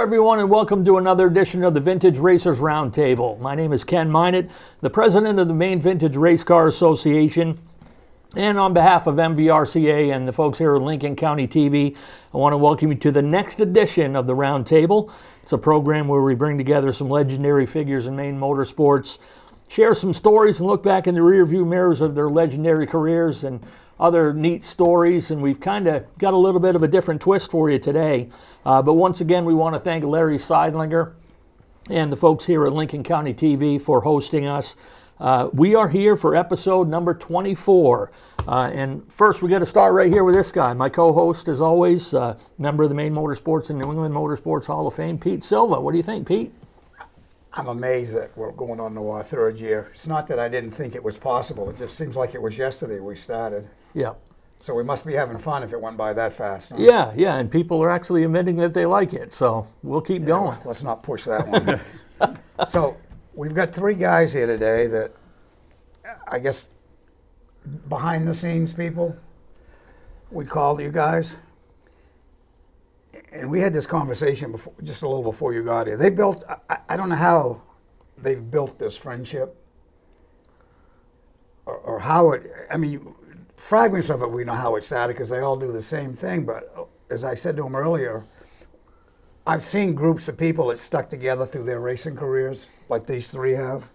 everyone, and welcome to another edition of the Vintage Racers Roundtable. My name is Ken Minot, the president of the Maine Vintage Race Car Association. And on behalf of MVRCA and the folks here at Lincoln County TV, I want to welcome you to the next edition of the Roundtable. It's a program where we bring together some legendary figures in Maine motorsports, share some stories, and look back in the rearview mirrors of their legendary careers and other neat stories, and we've kind of got a little bit of a different twist for you today. But once again, we want to thank Larry Seidlinger and the folks here at Lincoln County TV for hosting us. We are here for episode number 24. And first, we got to start right here with this guy, my co-host, as always, member of the Maine Motorsports and New England Motorsports Hall of Fame, Pete Silva. What do you think, Pete? I'm amazed that we're going on to our third year. It's not that I didn't think it was possible. It just seems like it was yesterday we started. Yeah. So we must be having fun if it went by that fast. Huh? Yeah, and people are actually admitting that they like it, so we'll keep going. Let's not push that one. So we've got three guys here today that, I guess, behind the scenes people, we'd call you guys. And we had this conversation before, just a little before you got here. They built, I don't know how they've built this friendship or how it, I mean, fragments of it we know how it started because they all do the same thing. But as I said to them earlier, I've seen groups of people that stuck together through their racing careers, like these three have.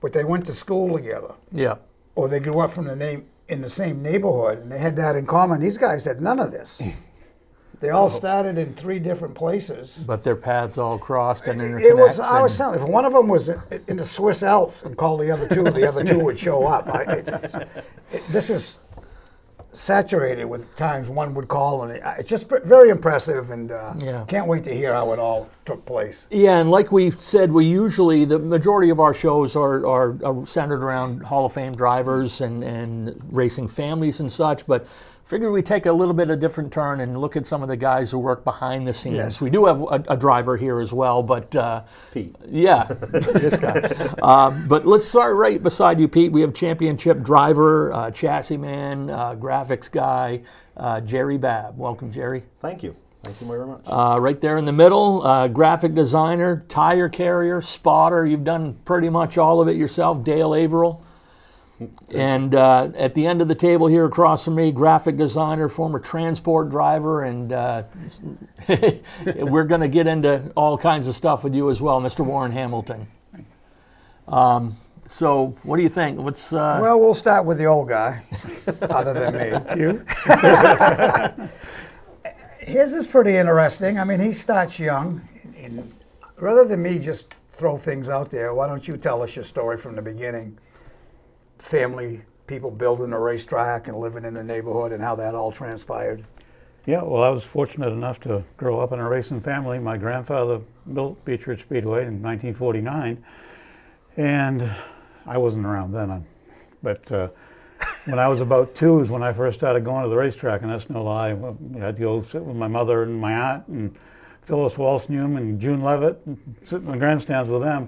But they went to school together. Yeah. Or they grew up from in the same neighborhood, and they had that in common. These guys had none of this. They all started in three different places. But their paths all crossed and interconnected. I was telling you, if one of them was in the Swiss Alps and called the other two would show up. This is saturated with times one would call, and it's just very impressive, and can't wait to hear how it all took place. Yeah, and like we said, the majority of our shows are centered around Hall of Fame drivers and racing families and such, but figured we'd take a little bit of a different turn and look at some of the guys who work behind the scenes. Yes. We do have a driver here as well, but Pete. Yeah, this guy. But let's start right beside you, Pete. We have championship driver, chassis man, graphics guy, Jerry Babb. Welcome, Jerry. Thank you. Thank you very much. Right there in the middle, graphic designer, tire carrier, spotter. You've done pretty much all of it yourself, Dale Averill. And at the end of the table here across from me, graphic designer, former transport driver, and we're going to get into all kinds of stuff with you as well, Mr. Warren Hamilton. So what do you think? Well, we'll start with the old guy, other than me. You? His is pretty interesting. I mean, he starts young. Rather than me just throw things out there, why don't you tell us your story from the beginning? Family, people building a racetrack and living in the neighborhood, and how that all transpired. Yeah, well, I was fortunate enough to grow up in a racing family. My grandfather built Beechridge Speedway in 1949, and I wasn't around then. But when I was about 2 is when I first started going to the racetrack, and that's no lie. I had to go sit with my mother and my aunt and Phyllis Walsnum and June Levitt and sit in the grandstands with them.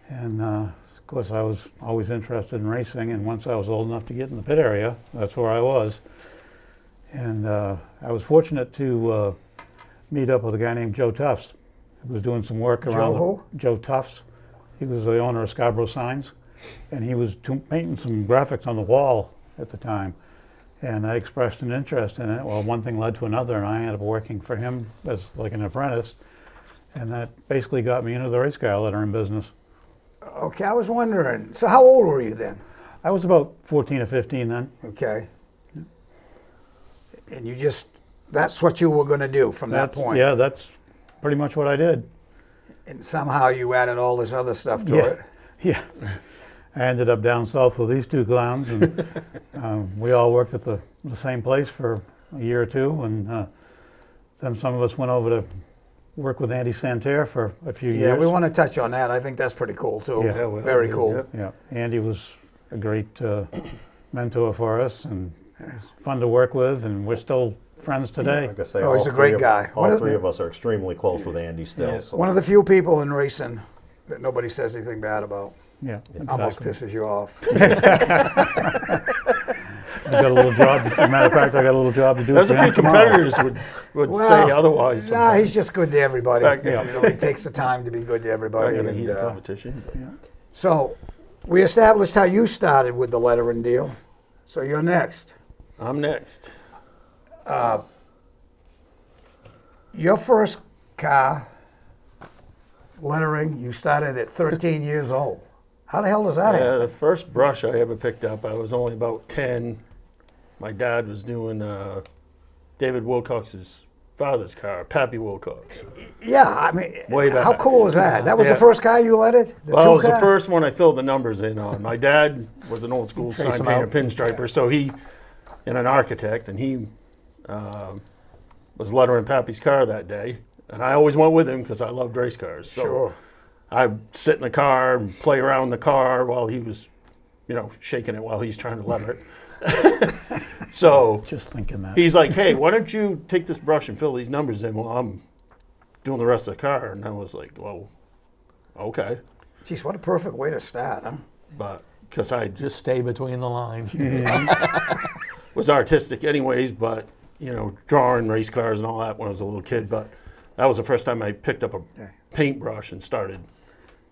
And of course, I was always interested in racing, and once I was old enough to get in the pit area, that's where I was. And I was fortunate to meet up with a guy named Joe Tufts, who was doing some work around. Joe Tufts. He was the owner of Scarborough Signs, and he was painting some graphics on the wall at the time. And I expressed an interest in it. Well, one thing led to another, and I ended up working for him as like an apprentice, and that basically got me into the race car lettering business. Okay, I was wondering, so how old were you then? I was about 14 or 15 then. Okay. And that's what you were going to do from that point? Yeah, that's pretty much what I did. And somehow you added all this other stuff to it? Yeah. I ended up down south with these two clowns, and we all worked at the same place for a year or two, and then some of us went over to work with Andy Santerre for a few years. Yeah, we want to touch on that. I think that's pretty cool, too. Yeah, very cool. Yeah, Andy was a great mentor for us, and fun to work with, and we're still friends today. Like I say, he's a great guy. All three of us are extremely close with Andy still. Yeah. So. One of the few people in racing that nobody says anything bad about. Yeah, exactly. Almost pisses you off. I got a little job. As a matter of fact, I got a little job to do There's for a few him tomorrow. competitors would say otherwise. Nah, sometimes. he's just good to everybody. Yeah. You know, he takes the time to be good to everybody. Not gonna and, heat a competition. but- so, we established how you started with the lettering deal. So you're next. I'm next. Your first car lettering, you started at 13 years old. How the hell does that Yeah, happen? the first brush I ever picked up, I was only about 10. My dad was doing David Wilcox's father's car, Pappy Wilcox. Yeah, I mean, Way how back. cool was that? That was the Yeah. first car you lettered? Well, it was the two-car? first one I filled the numbers in on. My dad was an old school Trace sign 'em painter, out. pinstriper, so and an architect, and he was lettering Pappy's car that day. And I always went with him because I loved race cars. So Sure. I'd sit in the car and play around the car while he was, shaking it while he's trying to letter it. So Just thinking that. he's like, hey, why don't you take this brush and fill these numbers in while I'm doing the rest of the car? And I was like, well, okay. Jeez, what a perfect way to start, huh? But because I Just stay between the lines. was artistic anyways, but, drawing race cars and all that when I was a little kid. But that was the first time I picked up a paintbrush and started.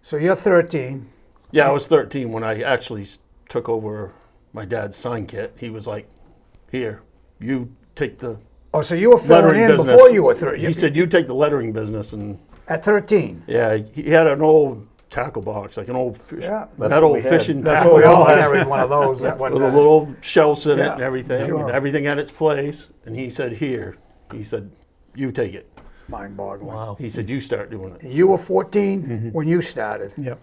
So you're 13. Yeah, I was 13 when I actually took over my dad's sign kit. He was like, here, you take the Oh, so you were filling lettering in business. before you were 13. He said, you take the lettering business. And At 13. yeah, he had an old tackle box, like an old Yeah. That's metal what we had. fishing That's tackle what we all box carried one of those at one with a time. little shelves in it Yeah, and everything. sure. And everything had its place. And he said, here, he said, you take it. Mind-boggling. Wow. He said, you start doing it. You were 14 when you started. Yep.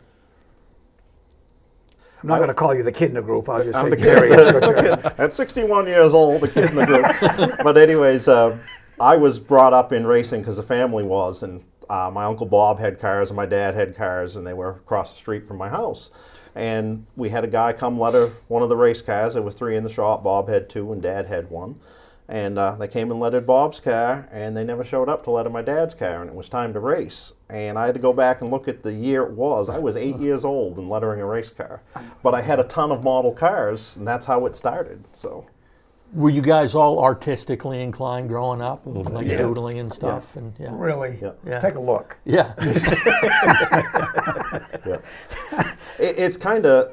I'm not going to call you the kid in the group. I'll just I'm say the Jerry. kid. It's your turn. At 61 years old, the kid in the group. But anyways, I was brought up in racing because the family was, and my Uncle Bob had cars and my dad had cars, and they were across the street from my house. And we had a guy come letter one of the race cars. There was 3 in the shop. Bob had 2 and Dad had 1. And they came and lettered Bob's car, and they never showed up to letter my dad's car, and it was time to race. And I had to go back and look at the year it was. I was 8 years old and lettering a race car. But I had a ton of model cars, and that's how it started. So Were you guys all artistically inclined growing up, like Yeah. doodling and stuff? And yeah, Really? Yeah. Yeah. Take a look. yeah. it's kind of,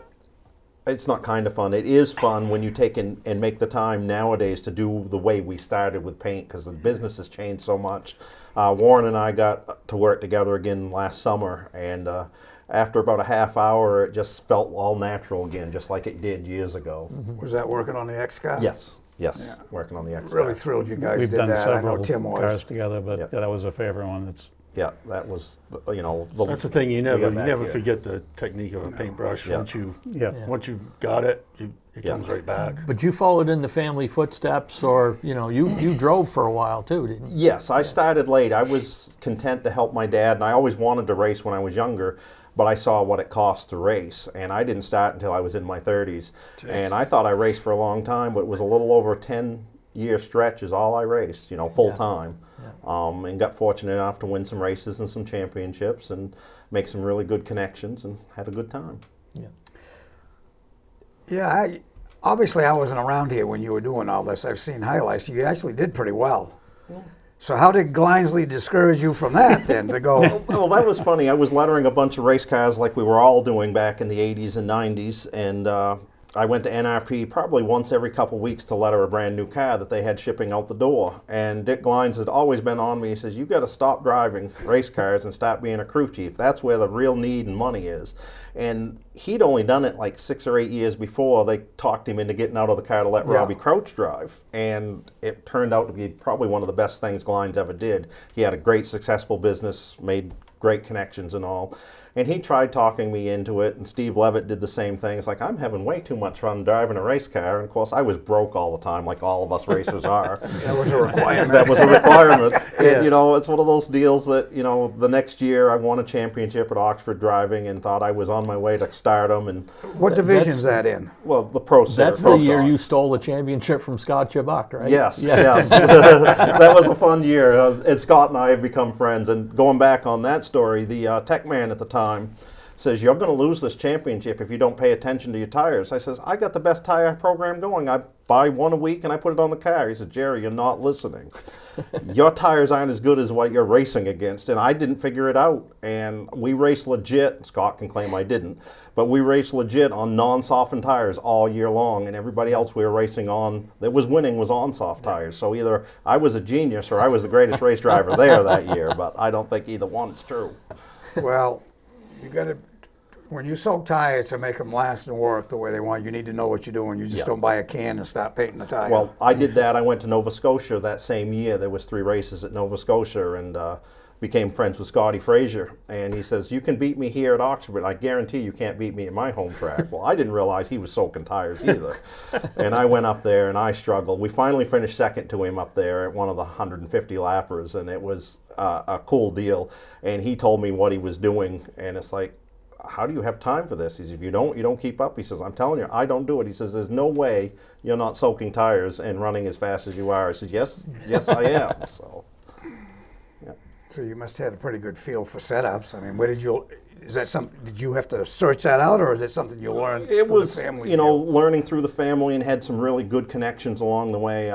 it's not kind of fun. It is fun when you take and make the time nowadays to do the way we started with paint, because the business has changed so much. Warren and I got to work together again last summer, and after about a half hour, it just felt all natural again, just like it did years ago. Was that working on the X car? Yes, working on the X. Really thrilled you guys We've did done that. I know several Tim was. cars together, but Yep. that was a favorite one. That's Yeah, that was, That's the thing, you got never back here. forget the technique of a paintbrush. Yeah. Once you've got it, it Yeah. comes right back. But you followed in the family footsteps, or you drove for a while too, didn't you? Yes, I started late. I was content to help my dad, and I always wanted to race when I was younger, but I saw what it cost to race, and I didn't start until I was in my 30s. And I thought I raced for a long time, but it was a little over a 10-year stretch is all I raced, full time. And got fortunate enough to win some races and some championships and make some really good connections and had a good time. Yeah, obviously I wasn't around here when you were doing all this. I've seen highlights. You actually did pretty well. So how did Glinsley discourage you from that then to go? Well, that was funny. I was lettering a bunch of race cars like we were all doing back in the 80s and 90s, and I went to NRP probably once every couple weeks to letter a brand new car that they had shipping out the door. And Dick Glines had always been on me. He says, "You got to stop driving race cars and stop being a crew chief. That's where the real need and money is." And he'd only done it like 6 or 8 years before they talked him into getting out of the car to let Yeah. Robbie Crouch drive. And it turned out to be probably one of the best things Glines ever did. He had a great, successful business, made great connections and all. And he tried talking me into it, and Steve Levitt did the same thing. It's like, I'm having way too much fun driving a race car. And of course, I was broke all the time, like all of us racers are. That was a requirement. That was a requirement. And, it's one of those deals that, the next year I won a championship at Oxford driving and thought I was on my way to stardom. And, What division's that in? well, the pro That's pro the year stock. you stole the championship from Scott Chibuk, right? Yes, Yeah. yes. That was a fun year. And Scott and I have become friends. And going back on that story, the tech man at the time says, you're going to lose this championship if you don't pay attention to your tires. I says, I got the best tire program going. I buy one a week and I put it on the car. He said, Jerry, you're not listening. Your tires aren't as good as what you're racing against. And I didn't figure it out. And we raced legit. Scott can claim I didn't. But we raced legit on non-softened tires all year long. And everybody else we were racing on that was winning was on soft tires. So either I was a genius or I was the greatest race driver there that year. But I don't think either one is true. Well, you got to, when you soak tires to make them last and work the way they want, you need to know what you're doing. You just don't buy a can and start painting the tire. Well, I did that. I went to Nova Scotia that same year. There was 3 races at Nova Scotia, and became friends with Scotty Frazier. And he says, you can beat me here at Oxford, but I guarantee you can't beat me at my home track. Well, I didn't realize he was soaking tires either. And I went up there and I struggled. We finally finished second to him up there at one of the 150 lappers, and it was a cool deal. And he told me what he was doing, and it's like, how do you have time for this? He says, if you don't keep up. He says, I'm telling you, I don't do it. He says, there's no way you're not soaking tires and running as fast as you are. I said, yes, I am. So, yeah. So you must have had a pretty good feel for setups. I mean, is that something, did you have to search that out, or is it something you learned It through was, the family? you know, learning through the family, and had some really good connections along the way.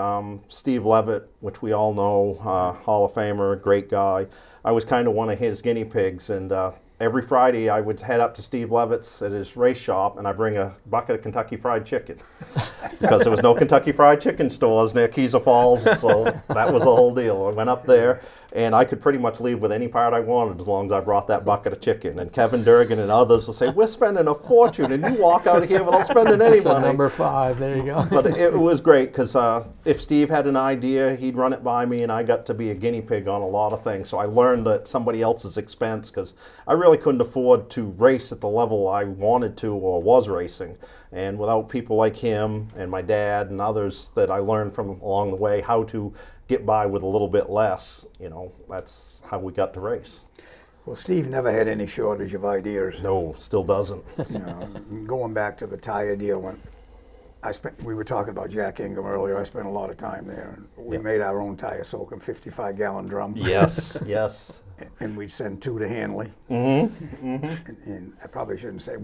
Steve Levitt, which we all know, Hall of Famer, great guy. I was kind of one of his guinea pigs, and every Friday I would head up to Steve Levitt's at his race shop, and I bring a bucket of Kentucky Fried Chicken because there was no Kentucky Fried Chicken stores near Keyser Falls, so that was the whole deal. I went up there, and I could pretty much leave with any part I wanted as long as I brought that bucket of chicken. And Kevin Durgan and others will say, we're spending a fortune, and you walk out of here without spending any So money. number 5, there you go. But it was great because if Steve had an idea, he'd run it by me, and I got to be a guinea pig on a lot of things. So I learned at somebody else's expense because I really couldn't afford to race at the level I wanted to or was racing. And without people like him and my dad and others that I learned from along the way how to get by with a little bit less, you know, that's how we got to race. Well, Steve never had any shortage of ideas. No, still doesn't. You know, going back to the tire deal, when we were talking about Jack Ingham earlier. I spent a lot of time there. And we made our own tire soaking 55-gallon drums. Yes, yes. And we'd send 2 to Hanley. And I probably shouldn't say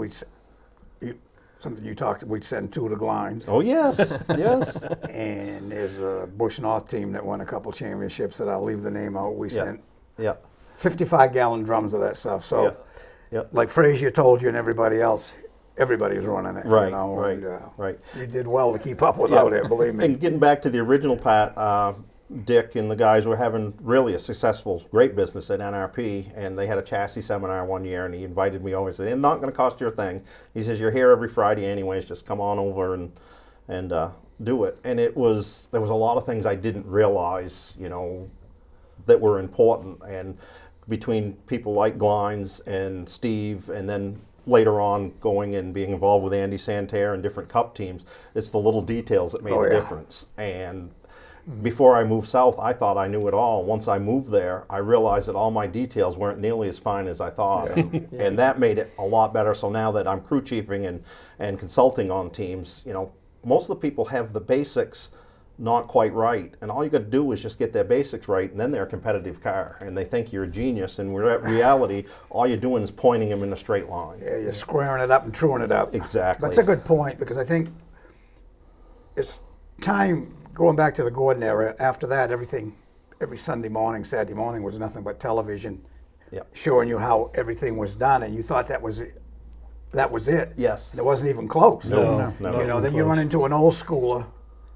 something you talked. We'd send 2 to Glines. Oh yes, yes. And there's a Bush North team that won a couple championships that I'll leave the name out. We sent 55-gallon drums of that stuff. So, like Frazier told you and everybody else, everybody's running it. Right, you know, right. You did well to keep up without it, believe me. And getting back to the original Pat, Dick and the guys were having really a successful, great business at NRP, and they had a chassis seminar one year, and he invited me over. He said, it's not going to cost you a thing. He says, you're here every Friday anyways, just come on over and do it. And there was a lot of things I didn't realize, you know, that were important. And between people like Glines and Steve, and then later on going and being involved with Andy Santerre and different cup teams, it's the little details that made the difference. And before I moved south, I thought I knew it all. Once I moved there, I realized that all my details weren't nearly as fine as I thought. And that made it a lot better. So now that I'm crew chiefing and consulting on teams, you know, most of the people have the basics not quite right. And all you got to do is just get their basics right, and then they're a competitive car. And they think you're a genius. And in reality, all you're doing is pointing them in a straight line. Yeah, you're squaring it up and truing it up. Exactly. That's a good point, because I think it's time, going back to the Gordon era, after that, everything, every Sunday morning, Saturday morning was nothing but television showing you how everything was done, and you thought that was it. Yes. And it wasn't even close. No. You know, then you run into an old schooler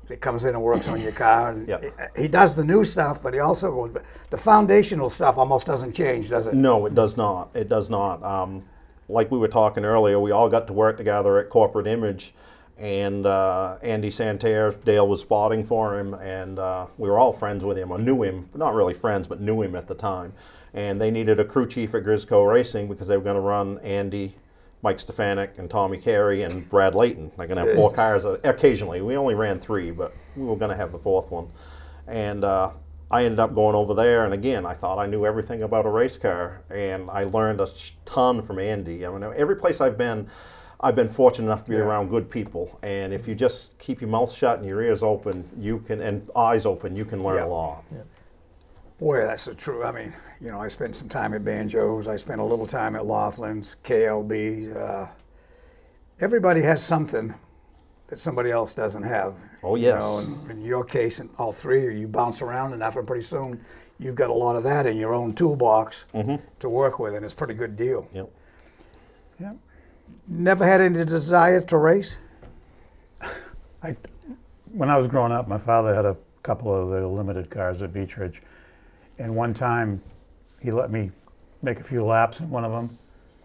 that comes in and works on your car, and he does the new stuff, but he also goes, but the foundational stuff almost doesn't change, does it? No, it does not. It does not. Like we were talking earlier, we all got to work together at Corporate Image, and Andy Santerre, Dale was spotting for him, and we were all friends with him. I knew him, not really friends, but knew him at the time. And they needed a crew chief at Grisco Racing because they were going to run Andy, Mike Stefanik, and Tommy Carey, and Brad Layton. They're going to have 4 cars occasionally. We only ran 3, but we were going to have the 4th one. And I ended up going over there, and again, I thought I knew everything about a race car, and I learned a ton from Andy. I mean, every place I've been fortunate enough to be around good people, and if you just keep your mouth shut and your ears open, you can, and eyes open, you can learn a lot. Boy, that's the truth. I mean, you know, I spent some time at Banjos. I spent a little time at Laughlin's, KLB. Everybody has something that somebody else doesn't have. Oh, You yes. know, and in your case, and all three of you bounce around enough, and pretty soon you've got a lot of that in your own toolbox to work with, and it's a pretty good deal. Yep. Yeah. Never had any desire to race? When I was growing up, my father had a couple of the limited cars at Beech Ridge, and one time he let me make a few laps in one of them,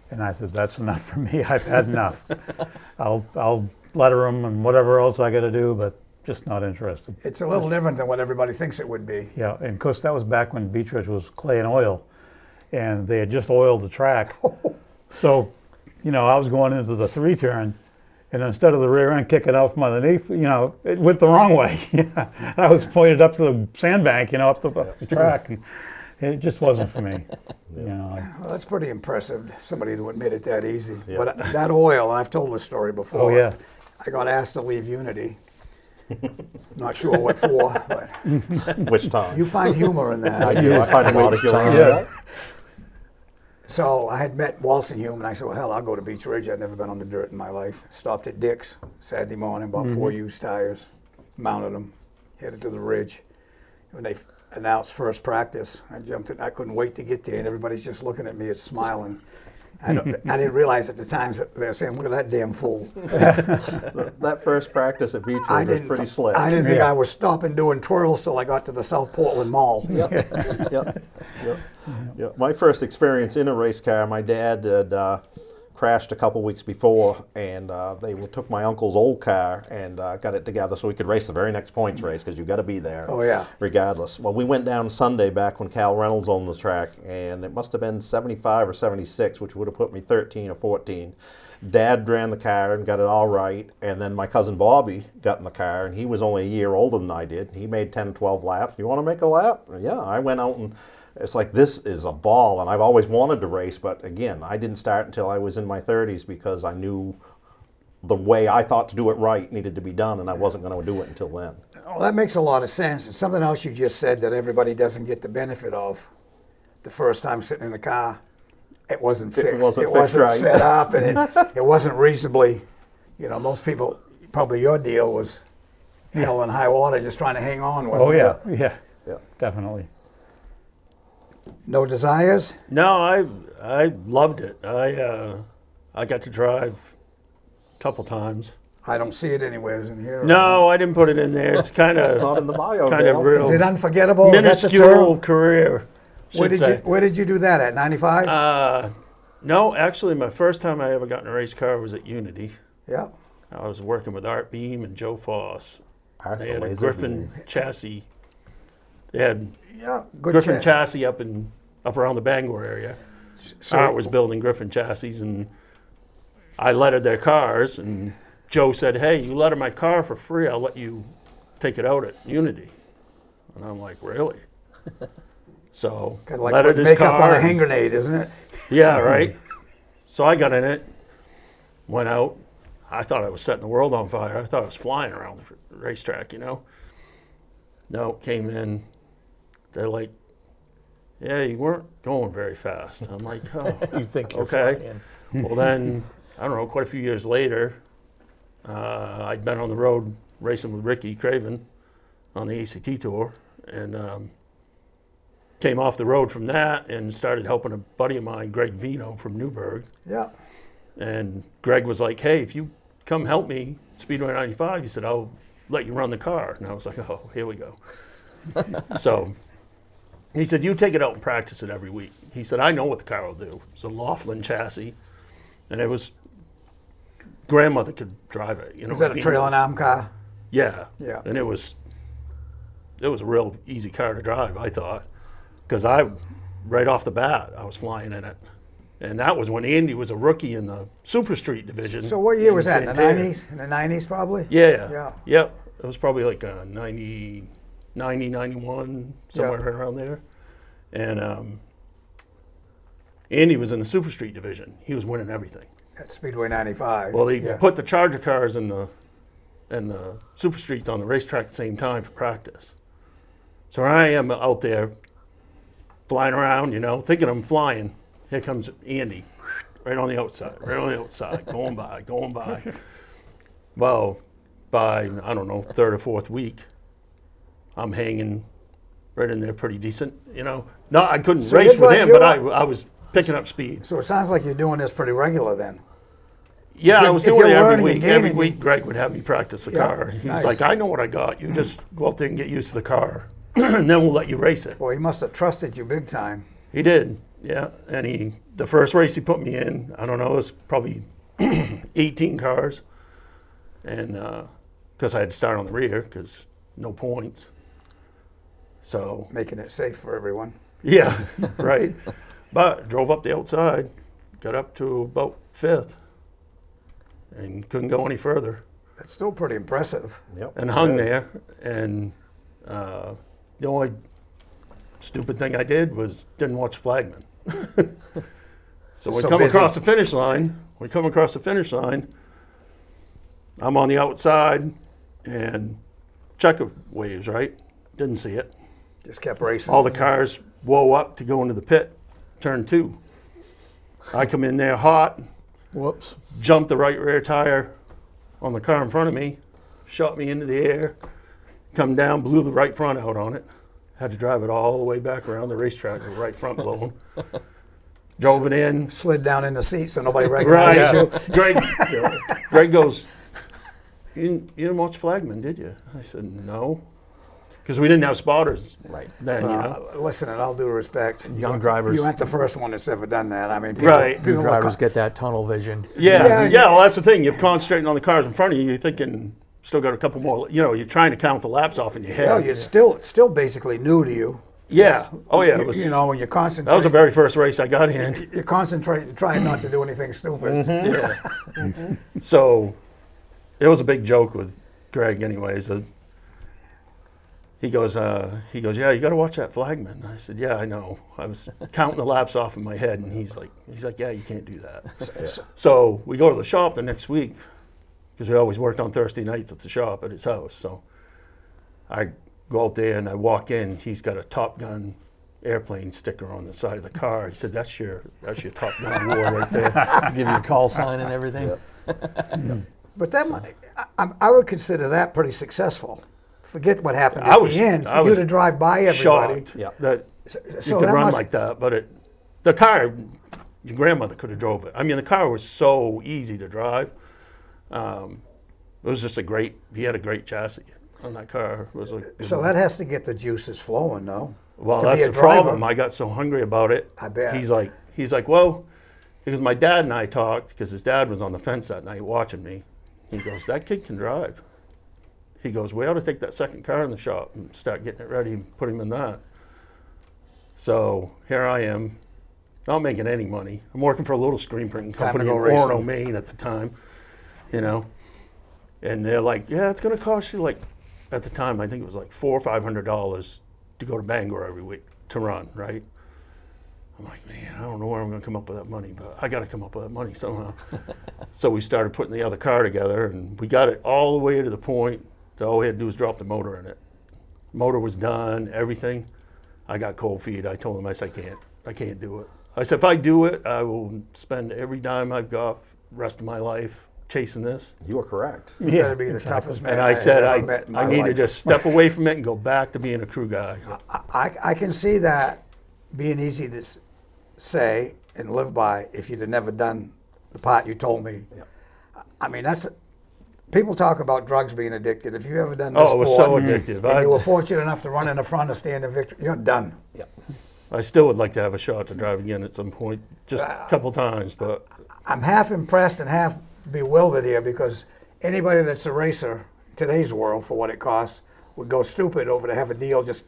and I said, "That's enough for me. I've had enough. I'll letter them and whatever else I got to do, but just not interested." It's a little different than what everybody thinks it would be. Yeah, and of course that was back when Beech Ridge was clay and oil, and they had just oiled the track. So, you know, I was going into the 3-turn, and instead of the rear end kicking out from underneath, you know, it went the wrong way. I was pointed up to the sandbank, you know, up the track. And it just wasn't for me. You know, Well, that's pretty impressive, somebody to admit it that easy. But that oil, and I've told this story before. Oh, yeah. I got asked to leave Unity. Not sure what for, but Which time? you find humor in that. I do. I find a lot of humor in Yeah. that. So I had met Walsingham, and I said, well, hell, I'll go to Beech Ridge. I'd never been on the dirt in my life. Stopped at Dick's Saturday morning, bought 4 used tires, mounted them, headed to the ridge. When they announced first practice, I jumped in. I couldn't wait to get there, and everybody's just looking at me and smiling. I didn't realize at the time that they were saying, look at that damn fool. That first practice at Beech Ridge was pretty slick. I didn't think Yeah. I was stopping doing twirls till I got to the South Portland Mall. Yep. Yep. My first experience in a race car, my dad had crashed a couple weeks before, and they took my uncle's old car and got it together so we could race the very next points race, because you got to be there. Oh, yeah. Regardless. Well, we went down Sunday back when Cal Reynolds owned the track, and it must have been 75 or 76, which would have put me 13 or 14. Dad ran the car and got it all right, and then my cousin Bobby got in the car, and he was only a year older than I did. He made 10, 12 laps. You want to make a lap? Yeah, I went out, and it's like, this is a ball, and I've always wanted to race, but again, I didn't start until I was in my 30s because I knew the way I thought to do it right needed to be done, and I wasn't going to do it until then. Well, that makes a lot of sense. And something else you just said that everybody doesn't get the benefit of. The first time sitting in the car, it wasn't fixed. wasn't fixed right. set up, and it wasn't reasonably, you know, most people, probably your deal was hell and high water, just trying to hang on, wasn't oh yeah, it? yeah, definitely. No desires? No, I loved it. I got to drive a couple times. I don't see it anywhere in here. No, I didn't put it in there. It's kind It's not of in the bio, kind of Dale. real Is it unforgettable? Is that the minuscule term? career. Where did you do that at? 95? No, actually, my first time I ever got in a race car was at Unity. Yeah. I was working with Art Beam and Joe Foss. Art They the had a Laser Griffin Beam. chassis. They had Yeah. Good Griffin chat. chassis up around the Bangor area. So- Art was building Griffin chassis, and I lettered their cars. And Joe said, "Hey, you letter my car for free. I'll let you take it out at Unity." And I'm like, "Really?" So Kind of like lettered putting his makeup car. on a and- hand grenade, isn't it? Yeah, right. So I got in it, went out. I thought I was setting the world on fire. I thought I was flying around the racetrack, you know. No, came in. They're like, "Yeah, you weren't going very fast." I'm like, "Oh, You think you're okay." flying. Well, then, I don't know, quite a few years later, I'd been on the road racing with Ricky Craven on the ACT tour, and came off the road from that and started helping a buddy of mine, Greg Vino from Newburgh. Yeah. And Greg was like, "Hey, if you come help me, Speedway 95, he said, I'll let you run the car." And I was like, "Oh, here we go." So he said, "You take it out and practice it every week." He said, "I know what the car will do." It's a Laughlin chassis, and it was, grandmother could drive it. You know, Is that a being- trailing arm car? Yeah. Yeah. And it was a real easy car to drive, I thought, because right off the bat, I was flying in it. And that was when Andy was a rookie in the Super Street division. So what year was that? In the Santerre. 90s? In the 90s, probably? Yeah. Yeah. Yep. It was probably like 90, 91, somewhere around there. And Andy was in the Super Street division. He was winning everything. At Speedway 95. Well, they yeah. put the Charger cars and the Super Streets on the racetrack at the same time for practice. So I am out there flying around, thinking I'm flying. Here comes Andy, right on the outside, going by. Well, by, I don't know, third or fourth week, I'm hanging right in there pretty decent, No, I couldn't So race you're with dri- him, you're but not- I was picking up speed. So it sounds like you're doing this pretty regular then. Yeah, If I you're- was if doing you're it every learning and week. Every gaining, week, Greg would have me practice the Yeah, car. He's nice. like, I know what I got. You just go out there and get used to the car, and then we'll let you race it. Boy, he must have trusted you big time. He did, yeah. And the first race he put me in, I don't know, it was probably 18 cars. And because I had to start on the rear, because no points. So, Making it safe for everyone. yeah, right. But drove up the outside, got up to about fifth, and couldn't go any further. That's still pretty impressive. Yep. And hung there. And the only stupid thing I did was didn't watch flagman. So we So come busy. across the finish line. I'm on the outside, and checker waves, right? Didn't see it. Just kept racing. All the cars whoa up to go into the pit, turn 2. I come in there hot, Whoops. jumped the right rear tire on the car in front of me, shot me into the air, come down, blew the right front out on it. Had to drive it all the way back around the racetrack with the right front blown. Drove it in. Slid down in the seat so nobody Right. recognizes you. Greg goes, you didn't watch Flagman, did you? I said, no. Because we didn't have spotters then, Listen, in all due respect, Young drivers. you aren't the first one that's ever done that. I mean, people, Right. people New are drivers co- get that tunnel vision. Yeah, Yeah. well, that's the thing. You're concentrating on the cars in front of you. You're thinking, still got a couple more, you're trying to count the laps off in your head. Yeah, you're still basically new to you. Yeah. Oh, yeah. It was, You know, when you're that was the concentrating, very first race I got in. you're concentrating, trying not to do anything stupid. Yeah. So it was a big joke with Greg anyways. He goes, yeah, you got to watch that Flagman. I said, yeah, I know. I was counting the laps off in my head, and he's like, yeah, you can't do that. So we go to the shop the next week, because we always worked on Thursday nights at the shop at his house. So I go out there and I walk in. He's got a Top Gun airplane sticker on the side of the car. He said, that's your Top Gun award right there. Give you a call sign and everything. But that, I would consider that pretty successful. Forget what happened I at was- the end. I For you was to drive by everybody. Shocked Yeah. that So you could that run must, like that, but the car, your grandmother could have drove it. I mean, the car was so easy to drive. It was just he had a great chassis on that car. It was so that has to get the juices flowing, though. well, to be that's a the driver. problem. I got so hungry about it. I bet. He's like, well, because my dad and I talked, because his dad was on the fence that night watching me. He goes, that kid can drive. He goes, we ought to take that second car in the shop and start getting it ready and put him in that. So here I am, not making any money. I'm working for a little screen printing Time to company go in racing. Orono, Maine at the time, And they're like, yeah, it's going to cost you at the time, I think it was like $400 or $500 to go to Bangor every week to run, right? I'm like, man, I don't know where I'm going to come up with that money, but I got to come up with that money somehow. So we started putting the other car together, and we got it all the way to the point that all we had to do was drop the motor in it. Motor was done, everything. I got cold feet. I told him, I said, I can't do it. I said, if I do it, I will spend every dime I've got the rest of my life chasing this. You are correct. You got to be the toughest man And I have said, ever met in my I need to life. just step away from it and go back to being a crew guy. I can see that being easy to say and live by if you'd have never done the part you told me. Yep. I mean, people talk about drugs being addicted. If you've ever done this Oh, it was sport so addictive. and you were fortunate enough to run in the front and stand in victory, you're done. Yeah. I still would like to have a shot to drive again at some point, just a couple times, but I'm half impressed and half bewildered here because anybody that's a racer in today's world, for what it costs, would go stupid over to have a deal just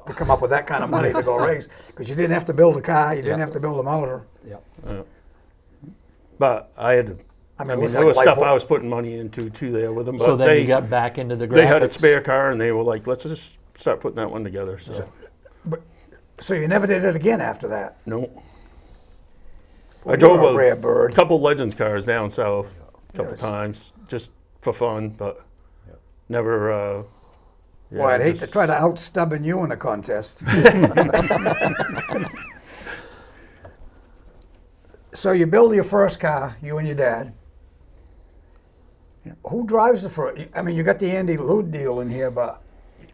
to come up with that kind of money to go race because you didn't have to build a car, you didn't have to build a motor. Yeah. but I had to. I mean, I it mean, looks there like was life stuff work. I was putting money into too there with them. But So then they you got back into the graphics. they had a spare car and they were like, let's just start putting that one together. So So you never did it again after that? no. Boy, I drove you're a rare bird. couple Legends cars down south a couple Yes. times just for fun, but Yeah. never Boy, I'd hate to just- try to out-stubborn you in a contest. So you build your first car, you and your dad. Who drives the first? I mean, you got the Andy Lude deal in here, but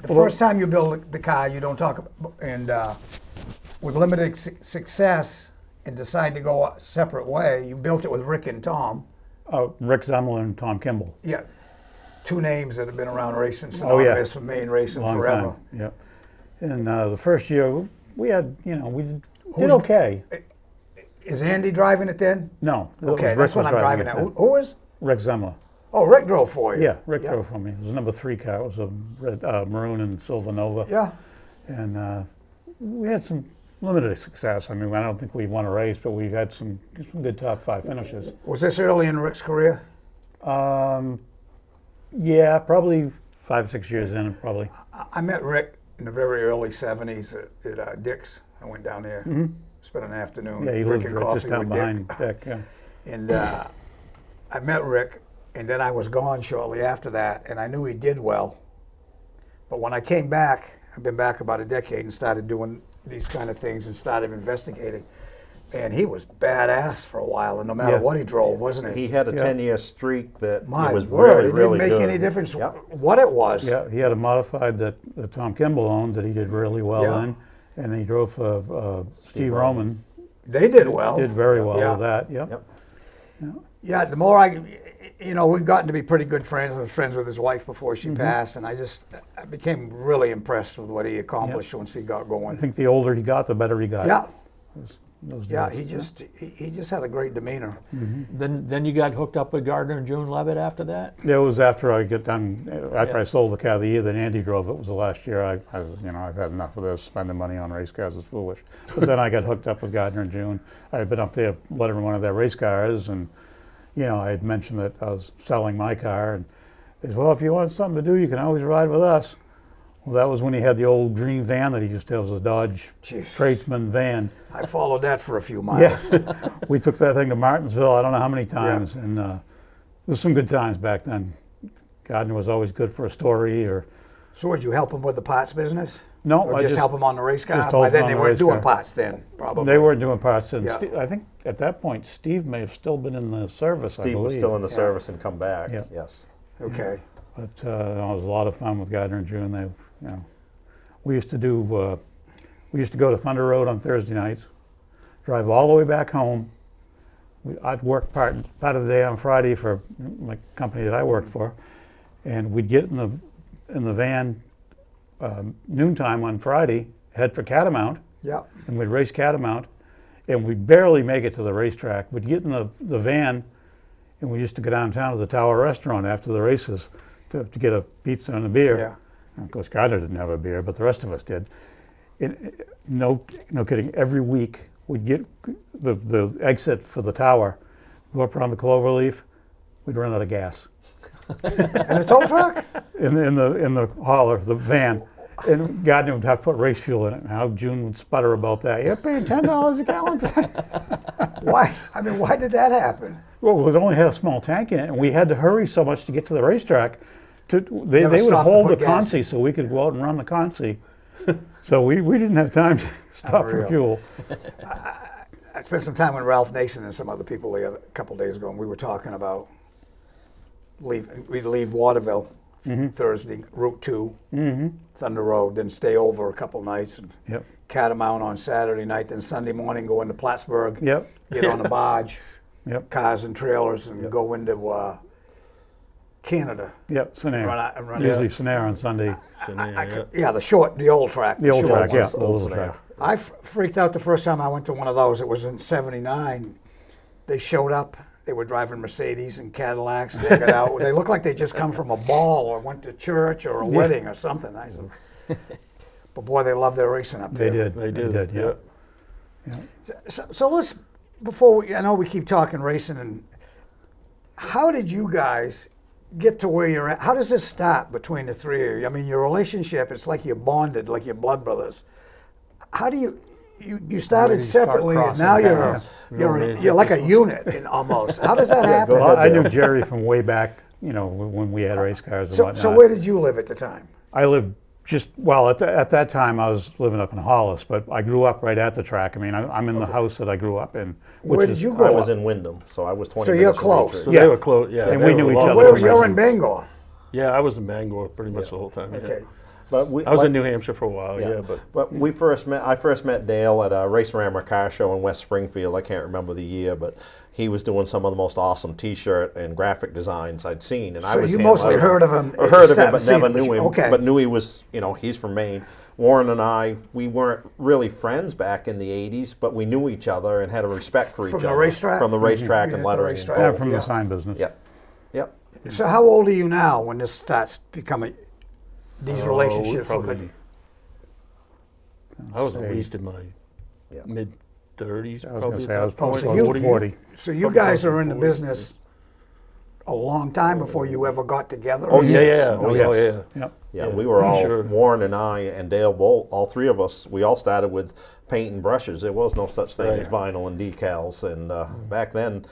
the first time you build the car, you don't talk about, and with limited success and decide to go a separate way, you built it with Rick and Tom. Rick Zemel and Tom Kimball. Yeah, two names that have been around racing, Oh, yeah. synonymous for Maine racing Long forever. time. Yep. And the first year, we had, we did Who's- okay. Is Andy driving it then? No. it was Okay, Rick that's what was I'm driving it at. then. Who is? Rick Zemel. Oh, Rick drove for you. Yeah, Rick drove for me. It was a number 3 car. It was a red, maroon and silver Nova. Yeah. And we had some limited success. I mean, I don't think we won a race, but we had some good top 5 finishes. Was this early in Rick's career? Yeah, probably 5, 6 years in, probably. I met Rick in the very early '70s at Dick's. I went down there, spent an afternoon Yeah, he lived drinking right coffee just down with behind Dick. Dick. Yeah. And I met Rick, and then I was gone shortly after that, and I knew he did well. But when I came back, I've been back about a decade and started doing these kind of things and started investigating. And he was badass for a while, and no matter Yeah. what he drove, wasn't he? He had a Yeah. 10-year streak that My it was word, really, it really didn't make good. any difference Yep. what it was. Yeah, he had a modified that Tom Kimball owned that he did really well Yeah. in. And he drove for Steve Roman. They did well. Did very well Yeah. with that. Yep. Yep. Yeah, the more we've gotten to be pretty good friends. I was friends with his wife before she passed, and I became really impressed with what he accomplished once he got I going. think the older he got, the better he got. Yeah, Those yeah, days. he just had a great demeanor. Then you got hooked up with Gardner and June Levitt after that? Yeah, it was after I got done. After I sold the car the year that Andy drove. It was the last year. I was, I've had enough of this. Spending money on race cars is foolish. But then I got hooked up with Gardner and June. I had been up there letting one of their race cars, and I had mentioned that I was selling my car, and they said, "Well, if you want something to do, you can always ride with us." Well, that was when he had the old green van that he used to have. It was a Dodge Jeez. Tradesman van. I followed that for a few miles. Yes, we took that thing to Martinsville. I don't know how many times, and there was some good times back then. Gardner was always good for a story, or So would you help him with the parts business? no, Or I just help him on the race car? just By help then him they on the weren't race doing car. parts then, probably. They weren't doing parts. And Yeah. I think at that point, Steve may have still been in the service. I Steve was believe. still in the service and come back. Yeah. Yes. Okay. But it was a lot of fun with Gardner and June. We used to do. We used to go to Thunder Road on Thursday nights, drive all the way back home. I'd work part of the day on Friday for my company that I worked for, and we'd get in the van noontime on Friday, head for Catamount, Yeah. and we'd race Catamount, and we'd barely make it to the racetrack. We'd get in the van, and we used to go downtown to the Tower Restaurant after the races to get a pizza and a beer. Yeah. And of course, Gardner didn't have a beer, but the rest of us did. No kidding. Every week, we'd get the exit for the tower, go up around the Cloverleaf. We'd run out of gas And a tow truck? in the hauler, the van. And Gardner would have to put race fuel in it. And how June would sputter about that. You're paying $10 a gallon for that. Why? I mean, why did that happen? Well, it only had a small tank in it, and we had to hurry so much to get to the racetrack. They Never would stopped to hold the put gas consi so we could go out and run the consi. So we didn't have time to stop for Unreal. fuel. I spent some time with Ralph Nason and some other people a couple days ago, and we were talking about we'd leave Waterville Thursday, Route 2, Thunder Road, then stay over a couple nights, and Yep. Catamount on Saturday night, then Sunday morning go into Plattsburgh, Yep. get on a barge, Yep. cars and trailers, and go into Canada. Yep. Scenario. Run Usually Scenario on Sunday. Yeah, the old track. The old short track, one. yeah, the little track. I freaked out the first time I went to one of those. It was in '79. They showed up. They were driving Mercedes and Cadillacs. They got out. They looked like they just come from a ball or went to church or a wedding or something. I said, but boy, they love their racing up They there. did. They do. did. Yeah. So let's, I know we keep talking racing, and how did you guys get to where you're at? How does this start between the three of you? I mean, your relationship, it's like you're bonded, like you're blood brothers. How do you started you start separately, and crossing now paths. you're like a unit almost. How does that happen? go Well, ahead, I knew Dale. Jerry from way back, when we had race cars and So whatnot. where did you live at the time? I lived Well, at that time, I was living up in Hollis, but I grew up right at the track. I mean, I'm in the house that I grew up in. Where did you grow I up? was in Wyndham, so I was 20 So minutes you're from close. Beechridge. So Yeah. they were close. Yeah, And they we were knew each long- other Where from you're in racing. Bangor. Yeah, I was in Bangor pretty much the whole time. yeah. Okay. But we, I was like- in New Hampshire for a while. Yeah, but we first met. I first met Dale at a Race Rammer car show in West Springfield. I can't remember the year, but he was doing some of the most awesome T-shirt and graphic designs I'd seen. And I So was you hand mostly lettering. heard of him. Or heard of him, haven't but seen never knew him. Okay. But knew he was, he's from Maine. Warren and I, we weren't really friends back in the '80s, but we knew each other and had a respect for each From the other. racetrack? From the racetrack Yeah, and the lettering. racetrack. Yeah, both. from Yeah. the sign business. Yep. Yep. So how old are you now when this starts becoming these Oh, relationships? probably- I was at Say- least in my Yeah. mid 30s. I was going probably to say at I was that point. so probably you- 40. So you Probably guys close are to in the 40. business a long time before you ever got together? Oh, Yeah, yes. yeah. Oh, Oh, yes. yeah. Yep. Yeah, Yeah, we were I'm all, sure. Warren and I and Dale Bolt, all three of us, we all started with paint and brushes. There was no such thing as vinyl and decals. And back then,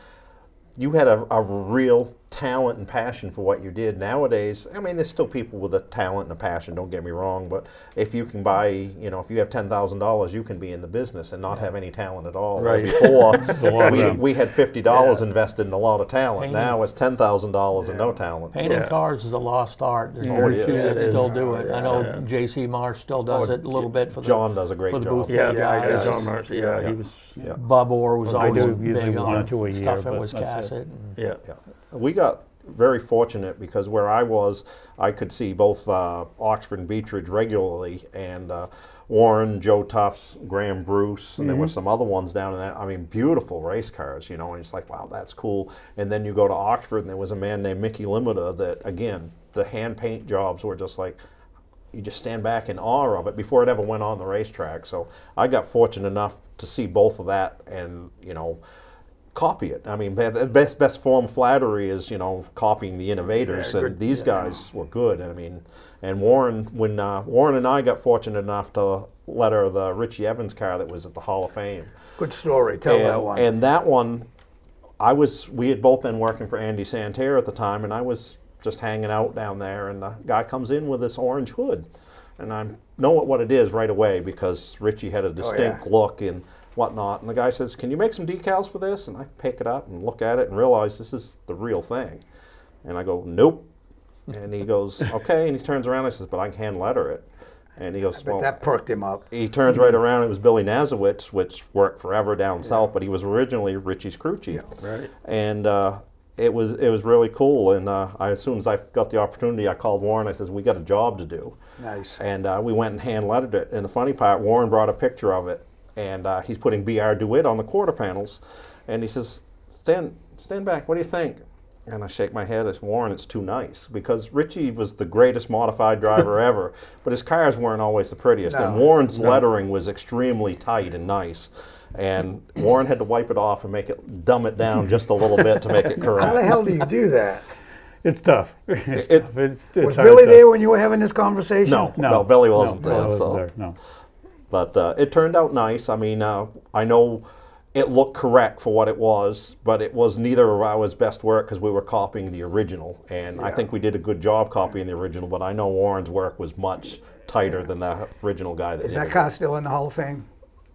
you had a real talent and passion for what you did. Nowadays, I mean, there's still people with a talent and a passion, don't get me wrong, but if you can buy, if you have $10,000, you can be in the business and not have any talent at all. Right. Before, lot of we, them. we had $50 invested in a lot of talent. Painting. Now it's $10,000 and no talent. Painting Yeah. cars is a lost art. There's Oh, very it few is. that It still is. do it. I know J.C. Marsh still does it a little bit for the John does a great for the job. booth Yeah, Yeah, yeah, yeah. John Marsh. Yeah, Yeah. he was. Yeah. Bob Orr was I always do usually big one or on two a year, stuff that but was that's it. cassette. Yeah. Yeah. We got very fortunate because where I was, I could see both Oxford and Beechridge regularly, and Warren, Joe Tufts, Graham Bruce, and there were some other ones down in that. I mean, beautiful race cars, and it's like, wow, that's cool. And then you go to Oxford, and there was a man named Mickey Limiter that, again, the hand paint jobs were just like, you just stand back in awe of it before it ever went on the racetrack. So I got fortunate enough to see both of that and, copy it. I mean, the best form of flattery is, copying the innovators, Yeah, and good, these yeah. guys were good. I mean, and Warren, when Warren and I got fortunate enough to letter the Richie Evans car that was at the Hall of Fame. Good story. Tell that one. And that one, we had both been working for Andy Santerre at the time, and I was just hanging out down there, and the guy comes in with this orange hood, and I know what it is right away because Richie had a distinct look and whatnot, and the guy says, "Can you make some decals for this?" And I pick it up and look at it and realize this is the real thing, and I go, "Nope," and he goes, "Okay," and he turns around and says, "But I can hand letter it," and he goes, But "Well." that perked him up. He turns right around. It was Billy Nazowitz, which worked forever down south, but he was originally Richie's crew chief. Right. And it was really cool. And as soon as I got the opportunity, I called Warren. I says, "We got a job to do." Nice. And we went and hand lettered it. And the funny part, Warren brought a picture of it, and he's putting BR DeWitt on the quarter panels, and he says, "Stand back. What do you think?" And I shake my head. I said, "Warren, it's too nice," because Richie was the greatest modified driver ever, but his cars weren't always the prettiest. And No. Warren's lettering was extremely tight and nice. And Warren had to wipe it off and dumb it down just a little bit to make it How the correct. hell do you do that? It's tough. It's It- tough. It's Was hard Billy to- there when you were having this conversation? No, Billy wasn't no, there. Billy so. wasn't there. No. But it turned out nice. I mean, I know it looked correct for what it was, but it was neither of ours best work because we were copying the original. And I think we did a good job copying the original, but I know Warren's work was much tighter than the original guy that Is did that it. car still in the Hall of Fame?